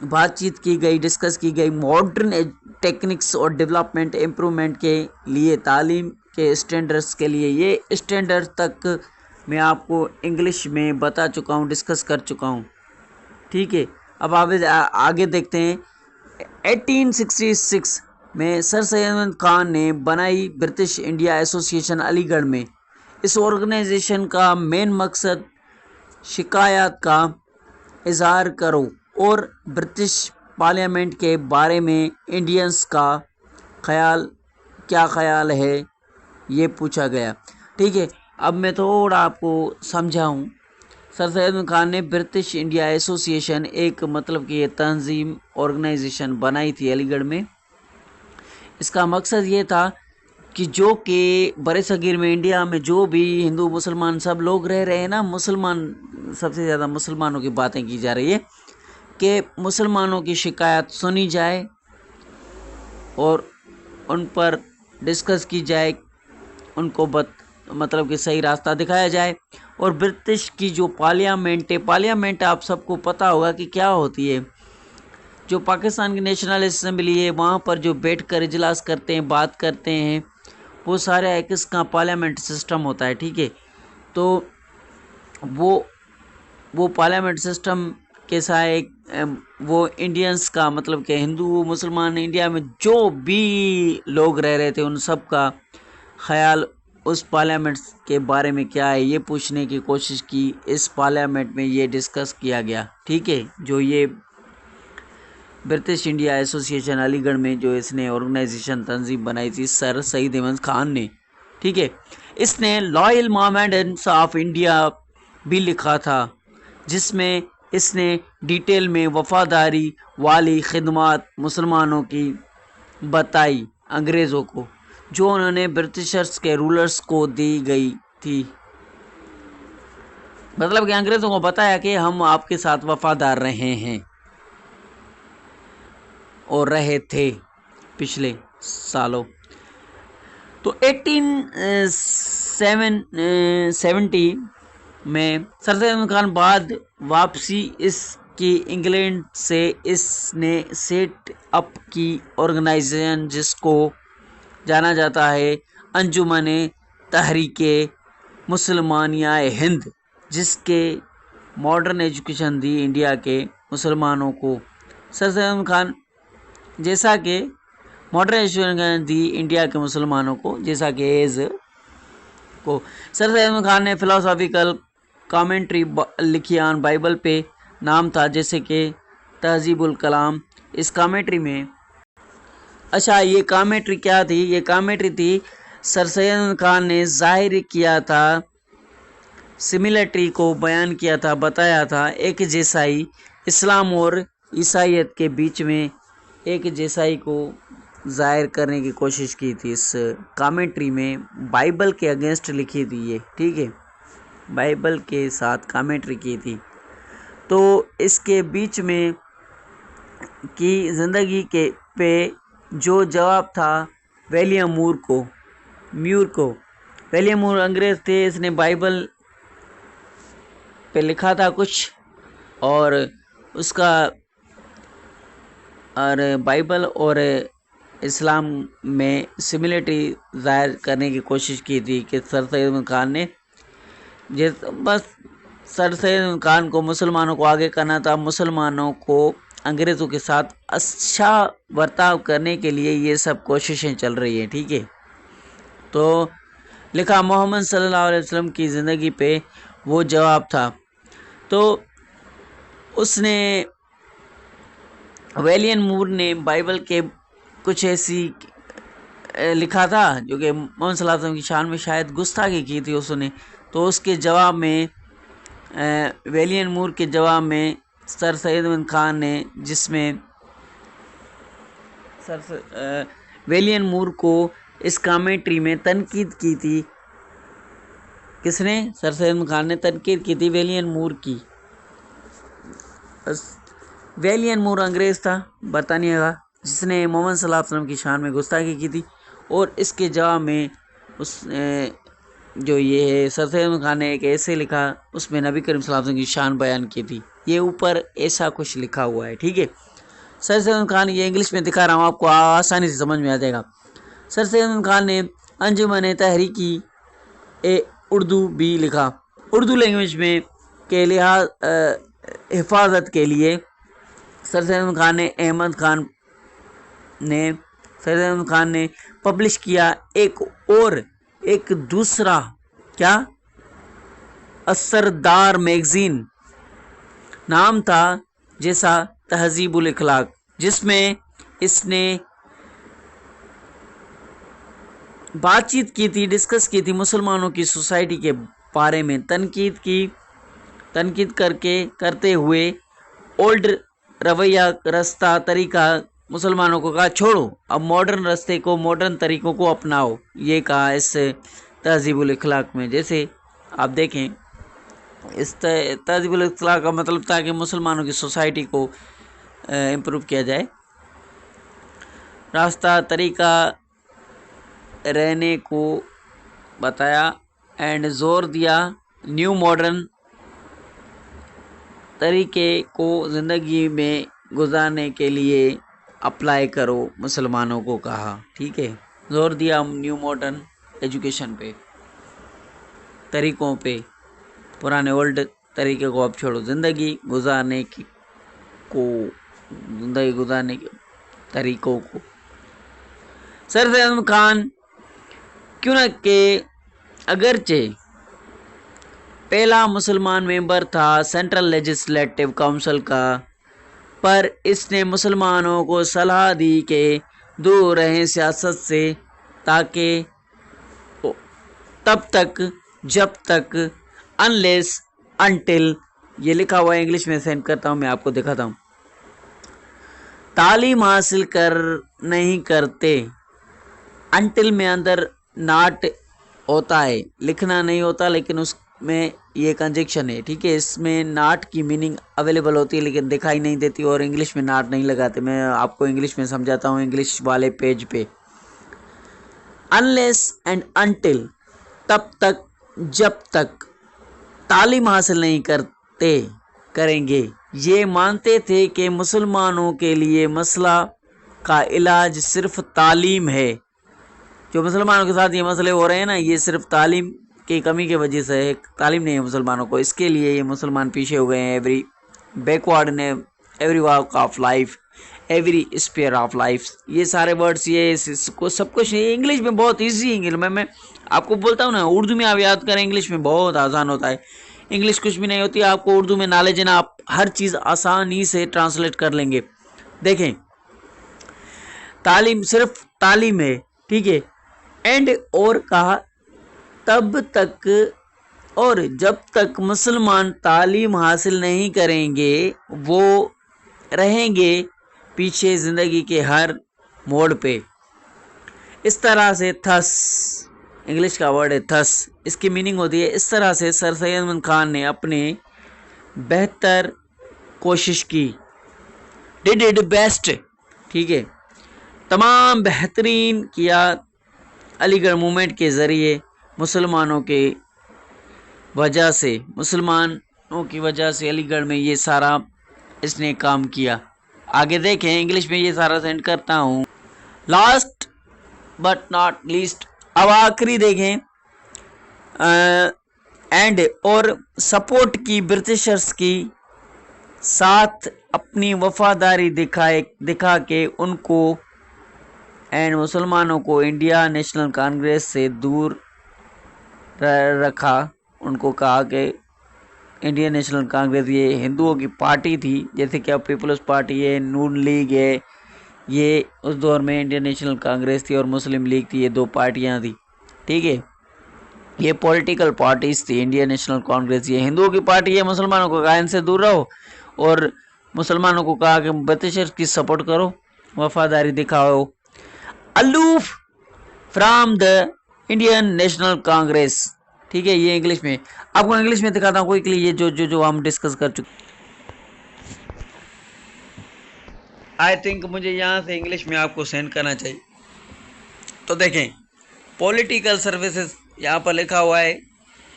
बातचीत की गई, डिस्कस की गई मॉडर्न टेक्निक्स और डेवलपमेंट इम्प्रूवमेंट के लिए, तालीम के स्टैंडर्ड्स के लिए। ये स्टैंडर्ड तक मैं आपको इंग्लिश में बता चुका हूँ, डिस्कस कर चुका हूँ, ठीक है। अब आगे देखते हैं। 1866 में सर सैयद खान ने बनाई ब्रिटिश इंडिया एसोसिएशन अलीगढ़ में। इस ऑर्गेनाइजेशन का मेन मकसद शिकायत का इजहार करो और ब्रिटिश पार्लियामेंट के बारे में इंडियंस का क्या ख्याल है, ये पूछा गया, ठीक है। अब मैं थोड़ा आपको समझाऊं। सर सैयद खान ने ब्रिटिश इंडिया एसोसिएशन, एक मतलब कि ये तंजीम, ऑर्गेनाइजेशन बनाई थी अलीगढ़ में। इसका मकसद ये था कि जो कि बड़े सगीर में, इंडिया में जो भी हिंदू मुसलमान सब लोग रह रहे हैं ना, सबसे ज़्यादा मुसलमानों की बातें की जा रही है, कि मुसलमानों की शिकायत सुनी जाए और उन पर डिस्कस की जाए, उनको मतलब कि सही रास्ता दिखाया जाए। और ब्रिटिश की जो पार्लियामेंट आप सबको पता होगा कि क्या होती है, जो पाकिस्तान की नेशनल असेंबली है, वहाँ पर जो बैठकर इजलास करते हैं, बात करते हैं, وہ سارے ایکس کا پارلیمنٹ سسٹم ہوتا ہے، ٹھیک ہے. تو وہ پارلیمنٹ سسٹم کے سائے وہ انڈینس کا مطلب کہ ہندو مسلمان انڈیا میں جو بھی لوگ رہ رہے تھے ان سب کا خیال اس پارلیمنٹ کے بارے میں کیا ہے یہ پوچھنے کی کوشش کی. اس پارلیمنٹ میں یہ ڈسکس کیا گیا، ٹھیک ہے. جو یہ برٹش انڈیا ایسوسی ایشن علی گڑھ میں جو اس نے آرگنائزیشن تنظیم بنائی تھی سر سعید احمد خان نے، ٹھیک ہے. اس نے لائل مومنٹس آف انڈیا بھی لکھا تھا، جس میں اس نے ڈیٹیل میں وفاداری والی خدمات مسلمانوں کی بتائی انگریزوں کو، جو انہوں نے برٹشرز کے رولرز کو دی گئی تھی. مطلب کہ انگریزوں کو بتایا کہ ہم آپ کے ساتھ وفادار رہے ہیں اور رہے تھے پچھلے سالوں. تو 1870 میں سر سید احمد خان بعد واپسی اس کی انگلینڈ سے اس نے سیٹ اپ کی آرگنائزیشن جس کو جانا جاتا ہے انجمن تحریک مسلمانیہ ہند، جس کے ماڈرن ایجوکیشن دی انڈیا کے مسلمانوں کو. سر سید احمد خان جیسا کہ ماڈرن ایجوکیشن دی انڈیا کے مسلمانوں کو جیسا کہ ایز کو سر سید احمد خان نے فلاسافیکل کامنٹری لکھی آن بائبل پہ نام تھا، جیسے کہ تہذیب الکلام. اس کامنٹری میں یہ کامنٹری کیا تھی؟ یہ کامنٹری تھی سر سید احمد خان نے ظاہر کیا تھا، سملٹری کو بیان کیا تھا، بتایا تھا ایک جیسائی اسلام اور عیسائیت کے بیچ میں ایک جیسائی کو ظاہر کرنے کی کوشش کی تھی. اس کامنٹری میں بائبل کے اگینسٹ لکھی تھی یہ، ٹھیک ہے، بائبل کے ساتھ کامنٹری کی تھی. تو اس کے بیچ میں کی زندگی کے پہ جو جواب تھا ولیم مور کو. ولیم مور انگریز تھے، اس نے بائبل پہ لکھا تھا کچھ، اور اس کا اور بائبل اور اسلام میں سملٹری ظاہر کرنے کی کوشش کی تھی کہ سر سید احمد خان نے بس سر سید احمد خان کو مسلمانوں کو آگے کرنا تھا، مسلمانوں کو انگریزوں کے ساتھ اچھا برتاؤ کرنے کے لیے یہ سب کوششیں چل رہی ہیں، ٹھیک ہے. تو لکھا محمد صلی اللہ علیہ وسلم کی زندگی پہ وہ جواب تھا. تو اس نے ویلین مور نے بائبل کے کچھ ایسی لکھا تھا جو کہ محمد صلی اللہ علیہ وسلم کی شان میں شاید گستاخی کی تھی اس نے. تو اس کے جواب میں ویلین مور کے جواب میں سر سید احمد خان نے، جس میں ویلین مور کو اس کامنٹری میں تنقید کی تھی. کس نے؟ سر سید احمد خان نے تنقید کی تھی ویلین مور کی. ویلین مور انگریز تھا برطانیہ کا، جس نے محمد صلی اللہ علیہ وسلم کی شان میں گستاخی کی تھی، اور اس کے جواب میں اس جو یہ ہے سر سید احمد خان نے ایک ایسے لکھا، اس میں نبی کریم صلی اللہ علیہ وسلم کی شان بیان کی تھی. یہ اوپر ایسا کچھ لکھا ہوا ہے، ٹھیک ہے. سر سید احمد خان، یہ انگلش میں دکھا رہا ہوں آپ کو، آسانی سے سمجھ میں آ جائے گا. سر سید احمد خان نے انجمن تحریکی اردو بھی لکھا. اردو لینگویج میں کے لحاظ حفاظت کے لیے سر سید احمد خان نے پبلش کیا ایک دوسرا کیا اثردار میگزین، نام تھا جیسا تہذیب الاخلاق، جس میں اس نے بات چیت کی تھی، ڈسکس کی تھی مسلمانوں کی سوسائٹی کے بارے میں، تنقید کرتے ہوئے اولڈ رویہ رستہ طریقہ مسلمانوں کو کہا چھوڑو، اب ماڈرن رستے کو، ماڈرن طریقوں کو اپناؤ. یہ کہا اس تہذیب الاخلاق میں. جیسے آپ دیکھیں اس تہذیب الاخلاق کا مطلب تھا کہ مسلمانوں کی سوسائٹی کو امپروو کیا جائے، راستہ طریقہ رہنے کو بتایا، اینڈ زور دیا نیو ماڈرن طریقے کو زندگی میں گزارنے کے لیے اپلائی کرو، مسلمانوں کو کہا، ٹھیک ہے. زور دیا نیو ماڈرن एजुकेशन पे, तरीक़ों पे, पुराने ओल्ड तरीके को अब छोड़ो, ज़िंदगी गुजारने के तरीक़ों को। सर सैयद अहमद खान क्यों न के अगरचे पहला मुसलमान मेंबर था सेंट्रल लेजिस्लेटिव काउंसिल का, पर इसने मुसलमानों को सलाह दी कि दूर रहें सियासत से, ताकि तब तक जब तक अनलेस अनटिल, ये लिखा हुआ है इंग्लिश में, सेंड करता हूँ, मैं आपको दिखाता हूँ, तालीम हासिल कर नहीं करते। अनटिल में अंदर नाट होता है, लिखना नहीं होता, लेकिन उसमें ये कंजक्शन है, ठीक है। इसमें नाट की मीनिंग अवेलेबल होती है लेकिन दिखाई नहीं देती, और इंग्लिश में नाट नहीं लगाते। मैं आपको इंग्लिश में समझाता हूँ, इंग्लिश वाले पेज पे। अनलेस एंड अनटिल, तब तक जब तक तालीम हासिल नहीं करेंगे। ये मानते थे कि मुसलमानों के लिए मसला का इलाज सिर्फ तालीम है। जो मुसलमानों के साथ ये मसले हो रहे हैं ना, ये सिर्फ तालीम की कमी की वजह से है। तालीम नहीं है मुसलमानों को, इसके लिए ये मुसलमान पीछे हो गए हैं। एवरी बैकवर्ड ने every walk of life, every sphere of life, ये सारे वर्ड्स, ये इसको सब कुछ इंग्लिश में बहुत ईजी। इंग्लिश में मैं आपको बोलता हूँ ना, उर्दू में आप याद करें, इंग्लिश में बहुत आसान होता है। इंग्लिश कुछ भी नहीं होती, आपको उर्दू में नॉलेज है ना, आप हर चीज़ आसानी से ट्रांसलेट कर लेंगे। देखें, तालीम सिर्फ तालीम है, ठीक है। एंड और कहा, तब तक और जब तक मुसलमान तालीम हासिल नहीं करेंगे, वो रहेंगे पीछे ज़िंदगी के हर मोड़ पे। इस तरह से थस, इंग्लिश का वर्ड है थस, इसकी मीनिंग होती है इस तरह से। सर सैयद अहमद खान ने अपने बेहतर कोशिश की, डिड इट बेस्ट, ठीक है, तमाम बेहतरीन किया। अलीगढ़ मूवमेंट के ज़रिए मुसलमानों की वजह से अलीगढ़ में ये सारा इसने काम किया। आगे देखें, इंग्लिश में ये सारा सेंड करता हूँ। लास्ट बट नॉट लीस्ट, अब आखिरी देखें, एंड और सपोर्ट की ब्रिटिशर्स की साथ अपनी वफादारी दिखा के उनको एंड मुसलमानों को इंडिया नेशनल कांग्रेस से दूर रखा। उनको कहा कि इंडियन नेशनल कांग्रेस ये हिंदुओं की पार्टी थी, जैसे कि अब पीपल्स पार्टी है, नून लीग है, ये उस दौर में इंडियन नेशनल कांग्रेस थी और मुस्लिम लीग थी, ये दो पार्टियां थी, ठीक है। ये पॉलिटिकल पार्टीज थी। इंडियन नेशनल कांग्रेस ये हिंदुओं की पार्टी है, मुसलमानों को कहा इनसे दूर रहो, और मुसलमानों को कहा कि ब्रिटिशर्स की सपोर्ट करो, वफादारी दिखाओ, aloof from the Indian national Congress, ठीक है। ये इंग्लिश में, आपको इंग्लिश में दिखाता हूँ क्विकली, ये जो हम डिस्कस कर चुके। आई थिंक मुझे यहाँ से इंग्लिश में आपको सेंड करना चाहिए। तो देखें, पॉलिटिकल सर्विसेज यहाँ पर लिखा हुआ है,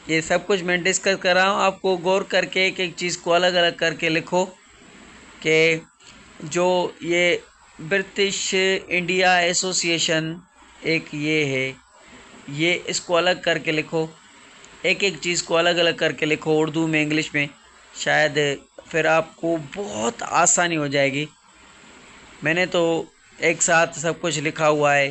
ये सब कुछ मैं डिस्कस कर रहा हूँ। आपको गौर करके एक एक चीज़ को अलग अलग करके लिखो, कि जो ये ब्रिटिश इंडिया एसोसिएशन एक ये है, ये इसको अलग करके लिखो, एक एक चीज़ को अलग अलग करके लिखो, उर्दू में, इंग्लिश में, शायद फिर आपको बहुत आसानी हो जाएगी। मैंने तो एक साथ सब कुछ लिखा हुआ है,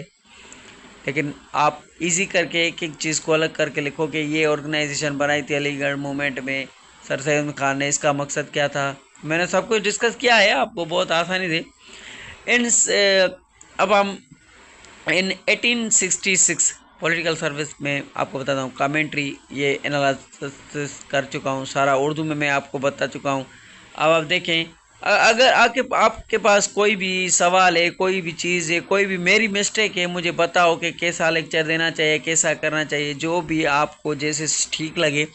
लेकिन आप इजी करके एक एक चीज़ को अलग करके लिखो कि ये ऑर्गेनाइजेशन बनाई थी अलीगढ़ मूवमेंट में सर सैयद अहमद खान ने, इसका मकसद क्या था। मैंने सब कुछ डिस्कस किया है, आपको बहुत आसानी से। अब हम इन 1866 पॉलिटिकल सर्विस में आपको बताता हूँ, कमेंट्री ये एनालिसिस कर चुका हूँ सारा, उर्दू में मैं आपको बता चुका हूँ। अब आप देखें, अगर आपके पास कोई भी सवाल है, कोई भी चीज़ है, कोई भी मेरी मिस्टेक है, मुझे बताओ कि कैसा लेक्चर देना चाहिए, कैसा करना चाहिए, जो भी आपको जैसे ठीक लगे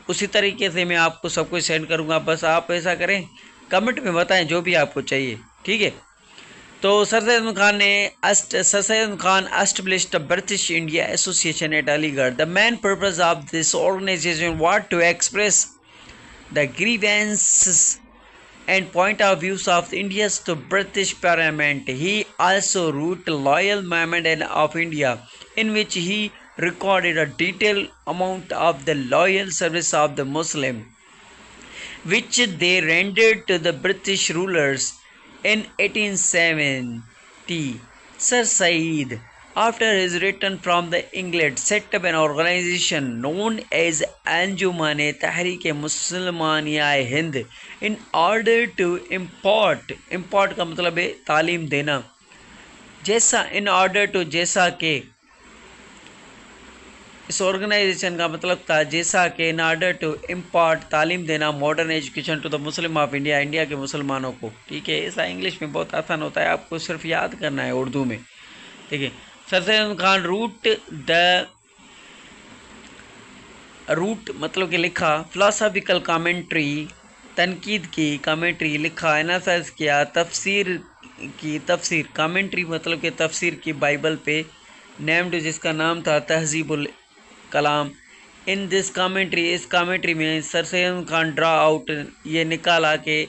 उसी तरीके से मैं आपको सब कुछ सेंड करूँगा। बस आप ऐसा करें, कमेंट में बताएं जो भी आपको चाहिए, ठीक है। तो sir Syed Khan established the British India Association at Aligarh. The main purpose of this organization was to express the grievances and point of views of India's to British Parliament. He also wrote Loyal Memorandum of India, in which he recorded a detailed amount of the loyal service of the Muslim, which they rendered to the British rulers in 1870. Sir Said, after his return from the England, set up an organization known as Anjuman-e-Tahrik-e-Musliman-e-Hind in order to impart का मतलब है तालीम देना, जैसा कि इस organisation का मतलब था जैसा कि इन ऑर्डर टू इम्पार्ट तालीम देना modern education to the Muslim of India, India के मुसलमानों को। ठीक है, ऐसा इंग्लिश में बहुत आसान होता है, आपको सिर्फ याद करना है उर्दू में। ठीक है, सर सैयद खान रूट मतलब कि लिखा, फिलोसॉफिकल कमेंट्री तनकीद की, कमेंट्री लिखा, एनालिसिस किया, तफसीर कमेंट्री मतलब कि तफसीर की बाइबल पे, नेम्ड जिसका नाम था तहजीबुल कलाम। इन दिस कमेंट्री, इस कमेंट्री में sir Syed Khan draw out ये निकाला कि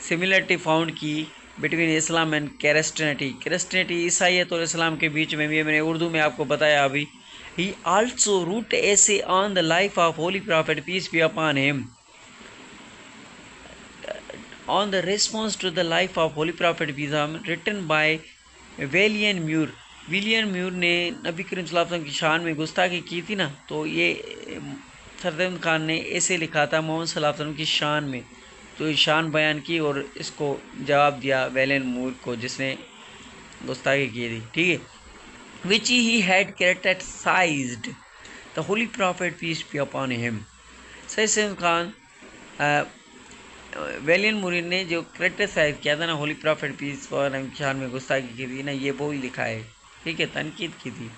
सिमिलरिटी फाउंड की बिटवीन इस्लाम एंड क्रिस्टियनिटी ईसाइयत और इस्लाम के बीच में, ये मैंने उर्दू में आपको बताया अभी। He also wrote essays on the life of holy prophet peace be upon him, on the response to the life of holy prophet peace written by William Muir ने नबी करीम सल्लल्लाहु अलैहि वसल्लम की शान में गुस्ताखी की थी ना, तो ये सर सैयद खान ने ऐसे लिखा था मोहम्मद सल्लल्लाहु अलैहि वसल्लम की शान में, तो ये शान बयान की और इसको जवाब दिया विलियम म्यूर को जिसने गुस्ताखी की थी। ठीक है, which he had characterized the holy prophet peace be upon him. Sir Syed Khan William Muir ने जो क्रिटिसाइज किया था ना होली प्रॉफिट पीस और शान में गुस्ताखी की थी ना, ये वो ही लिखा है। ठीक है, तनकीद की थी।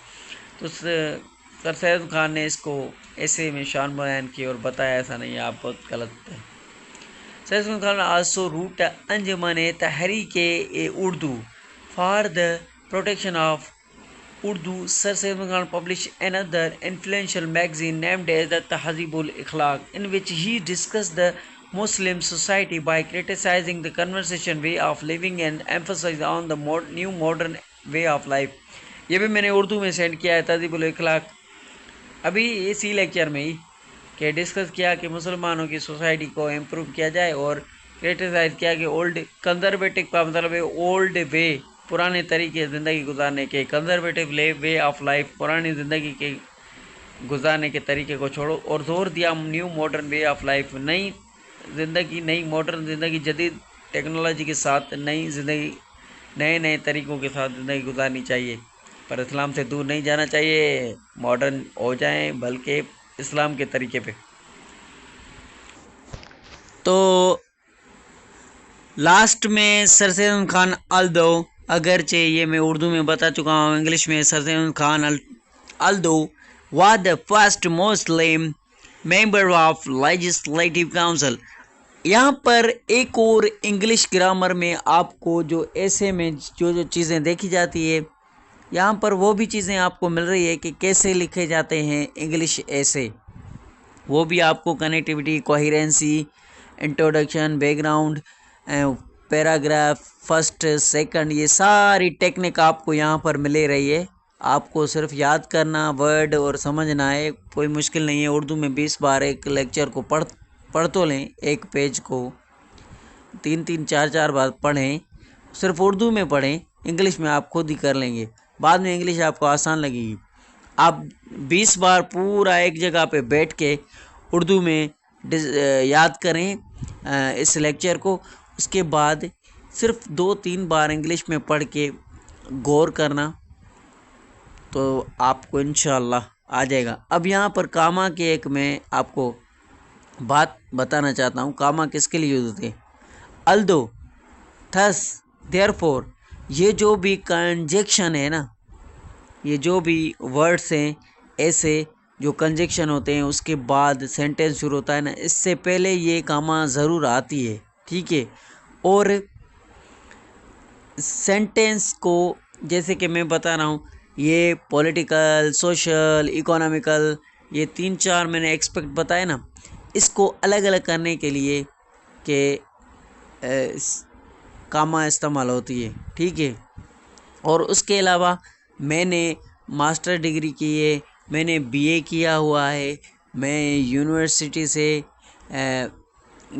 तो सर सैयद खान ने इसको ऐसे में शान बयान की और बताया ऐसा नहीं, आप बहुत गलत है। Sir Syed Khan also wrote अंजुमन-ए-तहरीक-ए-उर्दू for the protection of Urdu. Sir Syed Khan published another influential magazine named as the Tahzibul Akhlaq, in which he discussed the Muslim society by criticizing the conversation way of living and emphasized on the new modern way of life। ये भी मैंने उर्दू में send किया है, तहज़ीबुल अखलाक, अभी इसी lecture में ही कि डिस्कस किया कि मुसलमानों की सोसाइटी को इम्प्रूव किया जाए और क्रिटिसाइज किया कि ओल्ड कंजर्वेटिव का मतलब है ओल्ड वे, पुराने तरीके ज़िंदगी गुजारने के, कंजर्वेटिव वे ऑफ लाइफ, पुरानी ज़िंदगी के गुजारने के तरीके को छोड़ो, और जोर दिया new modern way of life, नई ज़िंदगी, नई मॉडर्न ज़िंदगी, जदीद टेक्नोलॉजी के साथ नई ज़िंदगी, नए तरीक़ों के साथ ज़िंदगी गुजारनी चाहिए, पर इस्लाम से दूर नहीं जाना चाहिए, मॉडर्न हो जाएं बल्कि इस्लाम के तरीके पे। तो लास्ट में सर सैयद खान अल्दो, अगरचे ये मैं उर्दू में बता चुका हूँ, इंग्लिश में sir Syed Khan although was the first Muslim member of Legislative Council। यहाँ पर एक और इंग्लिश ग्रामर में आपको जो ऐसे में जो चीज़ें देखी जाती है, यहाँ पर वो भी चीज़ें आपको मिल रही है कि कैसे लिखे जाते हैं इंग्लिश ऐसे, वो भी आपको connectivity, coherency, introduction, background, paragraph, first, second, ये सारी टेक्निक आपको यहाँ पर मिले रही है। आपको सिर्फ याद करना वर्ड और समझना है, कोई मुश्किल नहीं है। उर्दू में 20 बार एक लेक्चर को पढ़ तो लें, एक पेज को 3-3, 4-4 बार पढ़ें, सिर्फ उर्दू में पढ़ें, इंग्लिश में आप खुद ही कर लेंगे, बाद में इंग्लिश आपको आसान लगेगी। आप 20 बार पूरा एक जगह पे बैठ के उर्दू में याद करें इस लेक्चर को, उसके बाद सिर्फ 2-3 बार इंग्लिश में पढ़ के गौर करना, तो आपको इंशाअल्लाह आ जाएगा। अब यहाँ पर कामा के एक मैं आपको बात बताना चाहता हूँ, कामा किसके लिए यूज़ होते हैं। अल्दो, थस, देयरफॉर, ये जो भी कंजक्शन है ना, ये जो भी वर्ड्स हैं ऐसे जो कंजक्शन होते हैं उसके बाद सेंटेंस शुरू होता है ना, इससे पहले ये कामा ज़रूर आती है। ठीक है, और सेंटेंस को जैसे कि मैं बता रहा हूँ, ये पॉलिटिकल, सोशल, इकोनॉमिकल, ये 3-4 मैंने एक्सपेक्ट बताए ना, इसको अलग अलग करने के लिए कि कामा इस्तेमाल होती है। ठीक है, और उसके अलावा मैंने मास्टर डिग्री की है میں نے BA کیا ہوا ہے، میں یونیورسٹی سے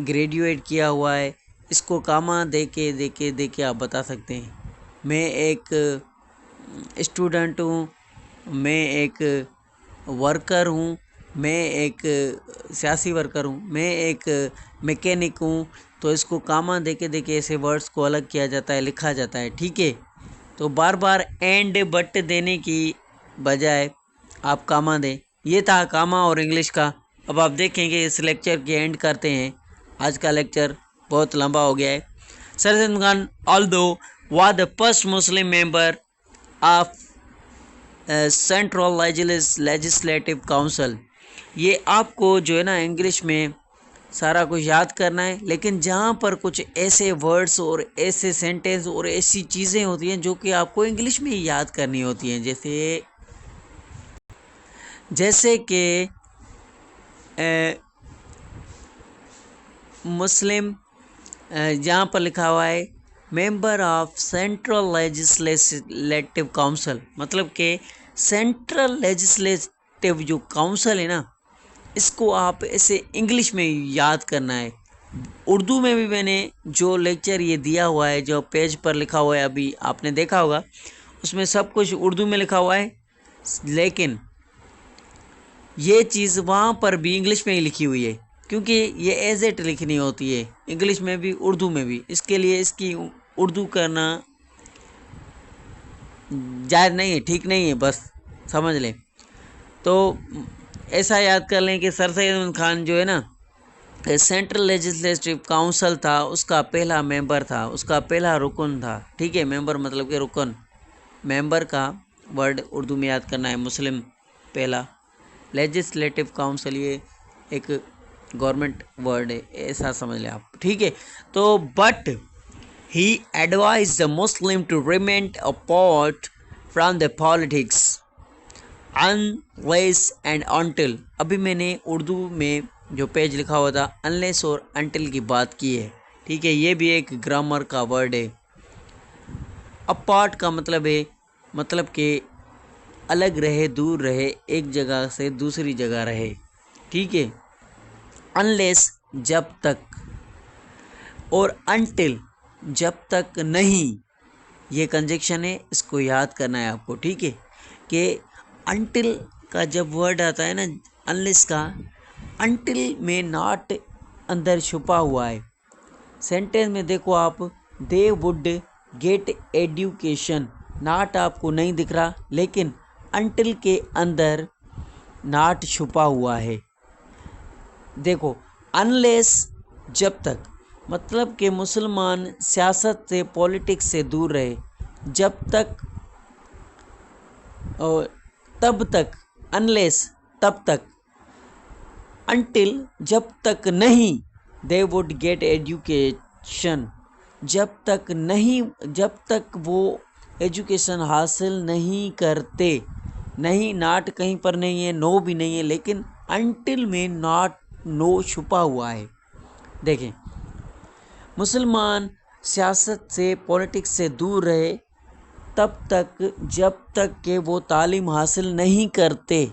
گریجویٹ کیا ہوا ہے، اس کو کاما دے کے آپ بتا سکتے ہیں۔ میں ایک اسٹوڈنٹ ہوں، میں ایک ورکر ہوں، میں ایک سیاسی ورکر ہوں، میں ایک میکینک ہوں، تو اس کو کاما دے کے ایسے ورڈز کو الگ کیا جاتا ہے، لکھا جاتا ہے، ٹھیک ہے۔ تو بار بار اینڈ بٹ دینے کی بجائے آپ کاما دیں۔ یہ تھا کاما اور انگلش کا۔ اب آپ دیکھیں کہ اس لیکچر کی اینڈ کرتے ہیں۔ آج کا لیکچر بہت لمبا ہو گیا ہے۔ Sir Syed Khan although was the first Muslim member of central legislative council, یہ آپ کو جو ہے نا انگلش میں سارا کچھ یاد کرنا ہے، لیکن جہاں پر کچھ ایسے ورڈز اور ایسے سینٹینس اور ایسی چیزیں ہوتی ہیں جو کہ آپ کو انگلش میں ہی یاد کرنی ہوتی ہیں، جیسے کہ مسلم، جہاں پر لکھا ہوا ہے member of central legislative council, مطلب کہ سینٹرل لیجسلیٹو جو کاؤنسل ہے نا، اس کو آپ ایسے انگلش میں یاد کرنا ہے۔ اردو میں بھی میں نے جو لیکچر یہ دیا ہوا ہے، جو پیج پر لکھا ہوا ہے، ابھی آپ نے دیکھا ہوگا، اس میں سب کچھ اردو میں لکھا ہوا ہے، لیکن یہ چیز وہاں پر بھی انگلش میں ہی لکھی ہوئی ہے، کیونکہ یہ ایز اٹ لکھنی ہوتی ہے، انگلش میں بھی اردو میں بھی۔ اس کے لیے اس کی اردو کرنا جائز نہیں ہے، ٹھیک نہیں ہے، بس سمجھ لیں۔ تو ایسا یاد کر لیں کہ سر سید احمد خان جو ہے نا سینٹرل لیجسلیٹو کاؤنسل تھا، اس کا پہلا ممبر تھا، اس کا پہلا رکن تھا، ٹھیک ہے۔ ممبر مطلب کہ رکن، ممبر کا ورڈ اردو میں یاد کرنا ہے، مسلم پہلا، لیجسلیٹو کاؤنسل یہ ایک گورنمنٹ ورڈ ہے، ایسا سمجھ لیں آپ، ٹھیک ہے۔ تو but he advised the Muslim to remain apart from the politics unless and until، ابھی میں نے اردو میں جو پیج لکھا ہوا تھا unless اور until کی بات کی ہے، ٹھیک ہے۔ یہ بھی ایک گرامر کا ورڈ ہے۔ اپارٹ کا مطلب ہے، مطلب کہ الگ رہے، دور رہے، ایک جگہ سے دوسری جگہ رہے، ٹھیک ہے۔ unless جب تک، اور until جب تک نہیں، یہ کنجکشن ہے، اس کو یاد کرنا ہے آپ کو، ٹھیک ہے۔ کہ انٹل کا جب ورڈ آتا ہے نا انلیس کا، انٹل میں ناٹ اندر چھپا ہوا ہے۔ سینٹینس میں دیکھو آپ، they would get education, not آپ کو نہیں دکھ رہا، لیکن انٹل کے اندر ناٹ چھپا ہوا ہے۔ دیکھو انلیس جب تک، مطلب کہ مسلمان سیاست سے، پولیٹکس سے دور رہے، جب تک، اور تب تک، انلیس تب تک، انٹل جب تک نہیں، دے وڈ گیٹ ایڈوکیشن جب تک نہیں، جب تک وہ ایجوکیشن حاصل نہیں کرتے، نہیں، ناٹ کہیں پر نہیں ہے، نو بھی نہیں ہے، لیکن انٹل میں ناٹ، نو چھپا ہوا ہے۔ دیکھیں، مسلمان سیاست سے، پولیٹکس سے دور رہے تب تک، جب تک کہ وہ تعلیم حاصل نہیں کرتے،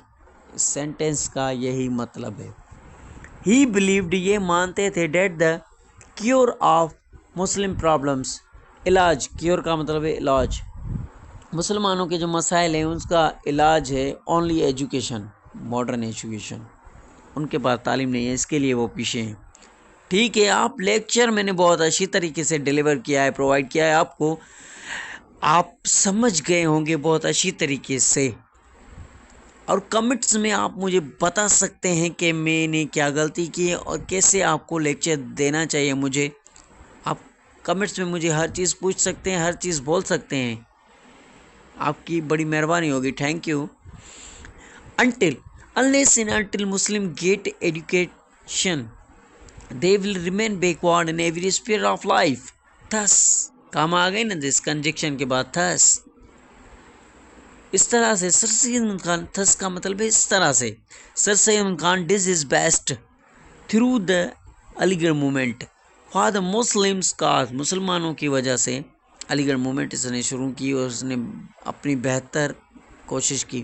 اس سینٹینس کا یہی مطلب ہے۔ ہی بلیوڈ، یہ مانتے تھے، that the cure of Muslim problems, علاج، کیور کا مطلب ہے علاج، مسلمانوں کے جو مسائل ہیں اس کا علاج ہے اونلی ایجوکیشن، ماڈرن ایجوکیشن۔ ان کے پاس تعلیم نہیں ہے، اس کے لیے وہ پیچھے ہیں، ٹھیک ہے۔ آپ لیکچر میں نے بہت اچھی طریقے سے ڈیلیور کیا ہے، پرووائڈ کیا ہے آپ کو، آپ سمجھ گئے ہوں گے بہت اچھی طریقے سے، اور کمنٹس میں آپ مجھے بتا سکتے ہیں کہ میں نے کیا غلطی کی ہے اور کیسے آپ کو لیکچر دینا چاہیے مجھے۔ آپ کمنٹس میں مجھے ہر چیز پوچھ سکتے ہیں، ہر چیز بول سکتے ہیں، آپ کی بڑی مہربانی ہوگی، thank you. Until, unless and until Muslim get education, they will remain backward in every sphere of life. Thus، کام آ گئی نا دس کنجکشن کے بعد thus، اس طرح سے سر سید احمد خان، thus کا مطلب ہے اس طرح سے، سر سید Ahmad Khan did his best through the علی گڑھ movement for the Muslims cause، مسلمانوں کی وجہ سے علی گڑھ موومنٹ اس نے شروع کی اور اس نے اپنی بہتر کوشش کی،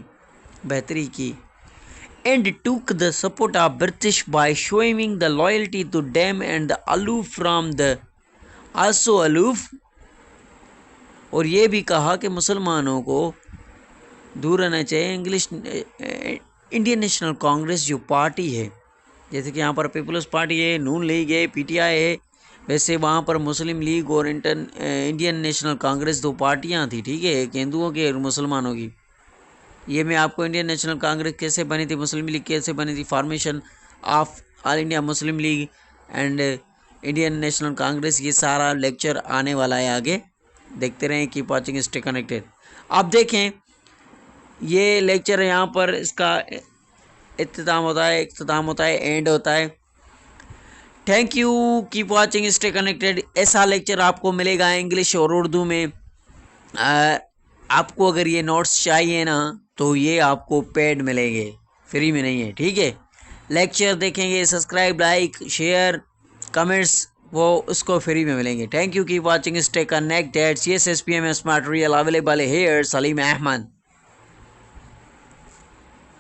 بہتری کی and took the support of British by showing the loyalty to them and the aloof from the also aloof. اور یہ بھی کہا کہ مسلمانوں کو دور رہنا چاہیے انڈین نیشنل کانگریس جو پارٹی ہے، جیسے کہ یہاں پر پیپلز پارٹی ہے، نون لیگ ہے، پی ٹی آئی ہے، ویسے وہاں پر مسلم لیگ اور انڈین نیشنل کانگریس دو پارٹیاں تھیں، ٹھیک ہے، ایک ہندوؤں کی اور مسلمانوں کی. یہ میں آپ کو انڈین نیشنل کانگریس کیسے بنی تھی، مسلم لیگ کیسے بنی تھی، formation of all India Muslim league and Indian national Congress, یہ سارا لیکچر آنے والا ہے آگے، دیکھتے رہیں. Cap watching, stay connected. آپ دیکھیں یہ لیکچر یہاں پر اس کا اختتام ہوتا ہے اینڈ ہوتا ہے. Thank you, keep watching, stay connected. ایسا لیکچر آپ کو ملے گا انگلش اور اردو میں. آپ کو اگر یہ نوٹس چاہیے نا تو یہ آپ کو پیڈ ملیں گے، فری میں نہیں ہے، ٹھیک ہے. لیکچر دیکھیں گے، سبسکرائب، لائک، شیئر، کمنٹس، وہ اس کو فری میں ملیں گے. Thank you, keep watching, stay connected. C S S P M smart real available here. Salim Ahmad.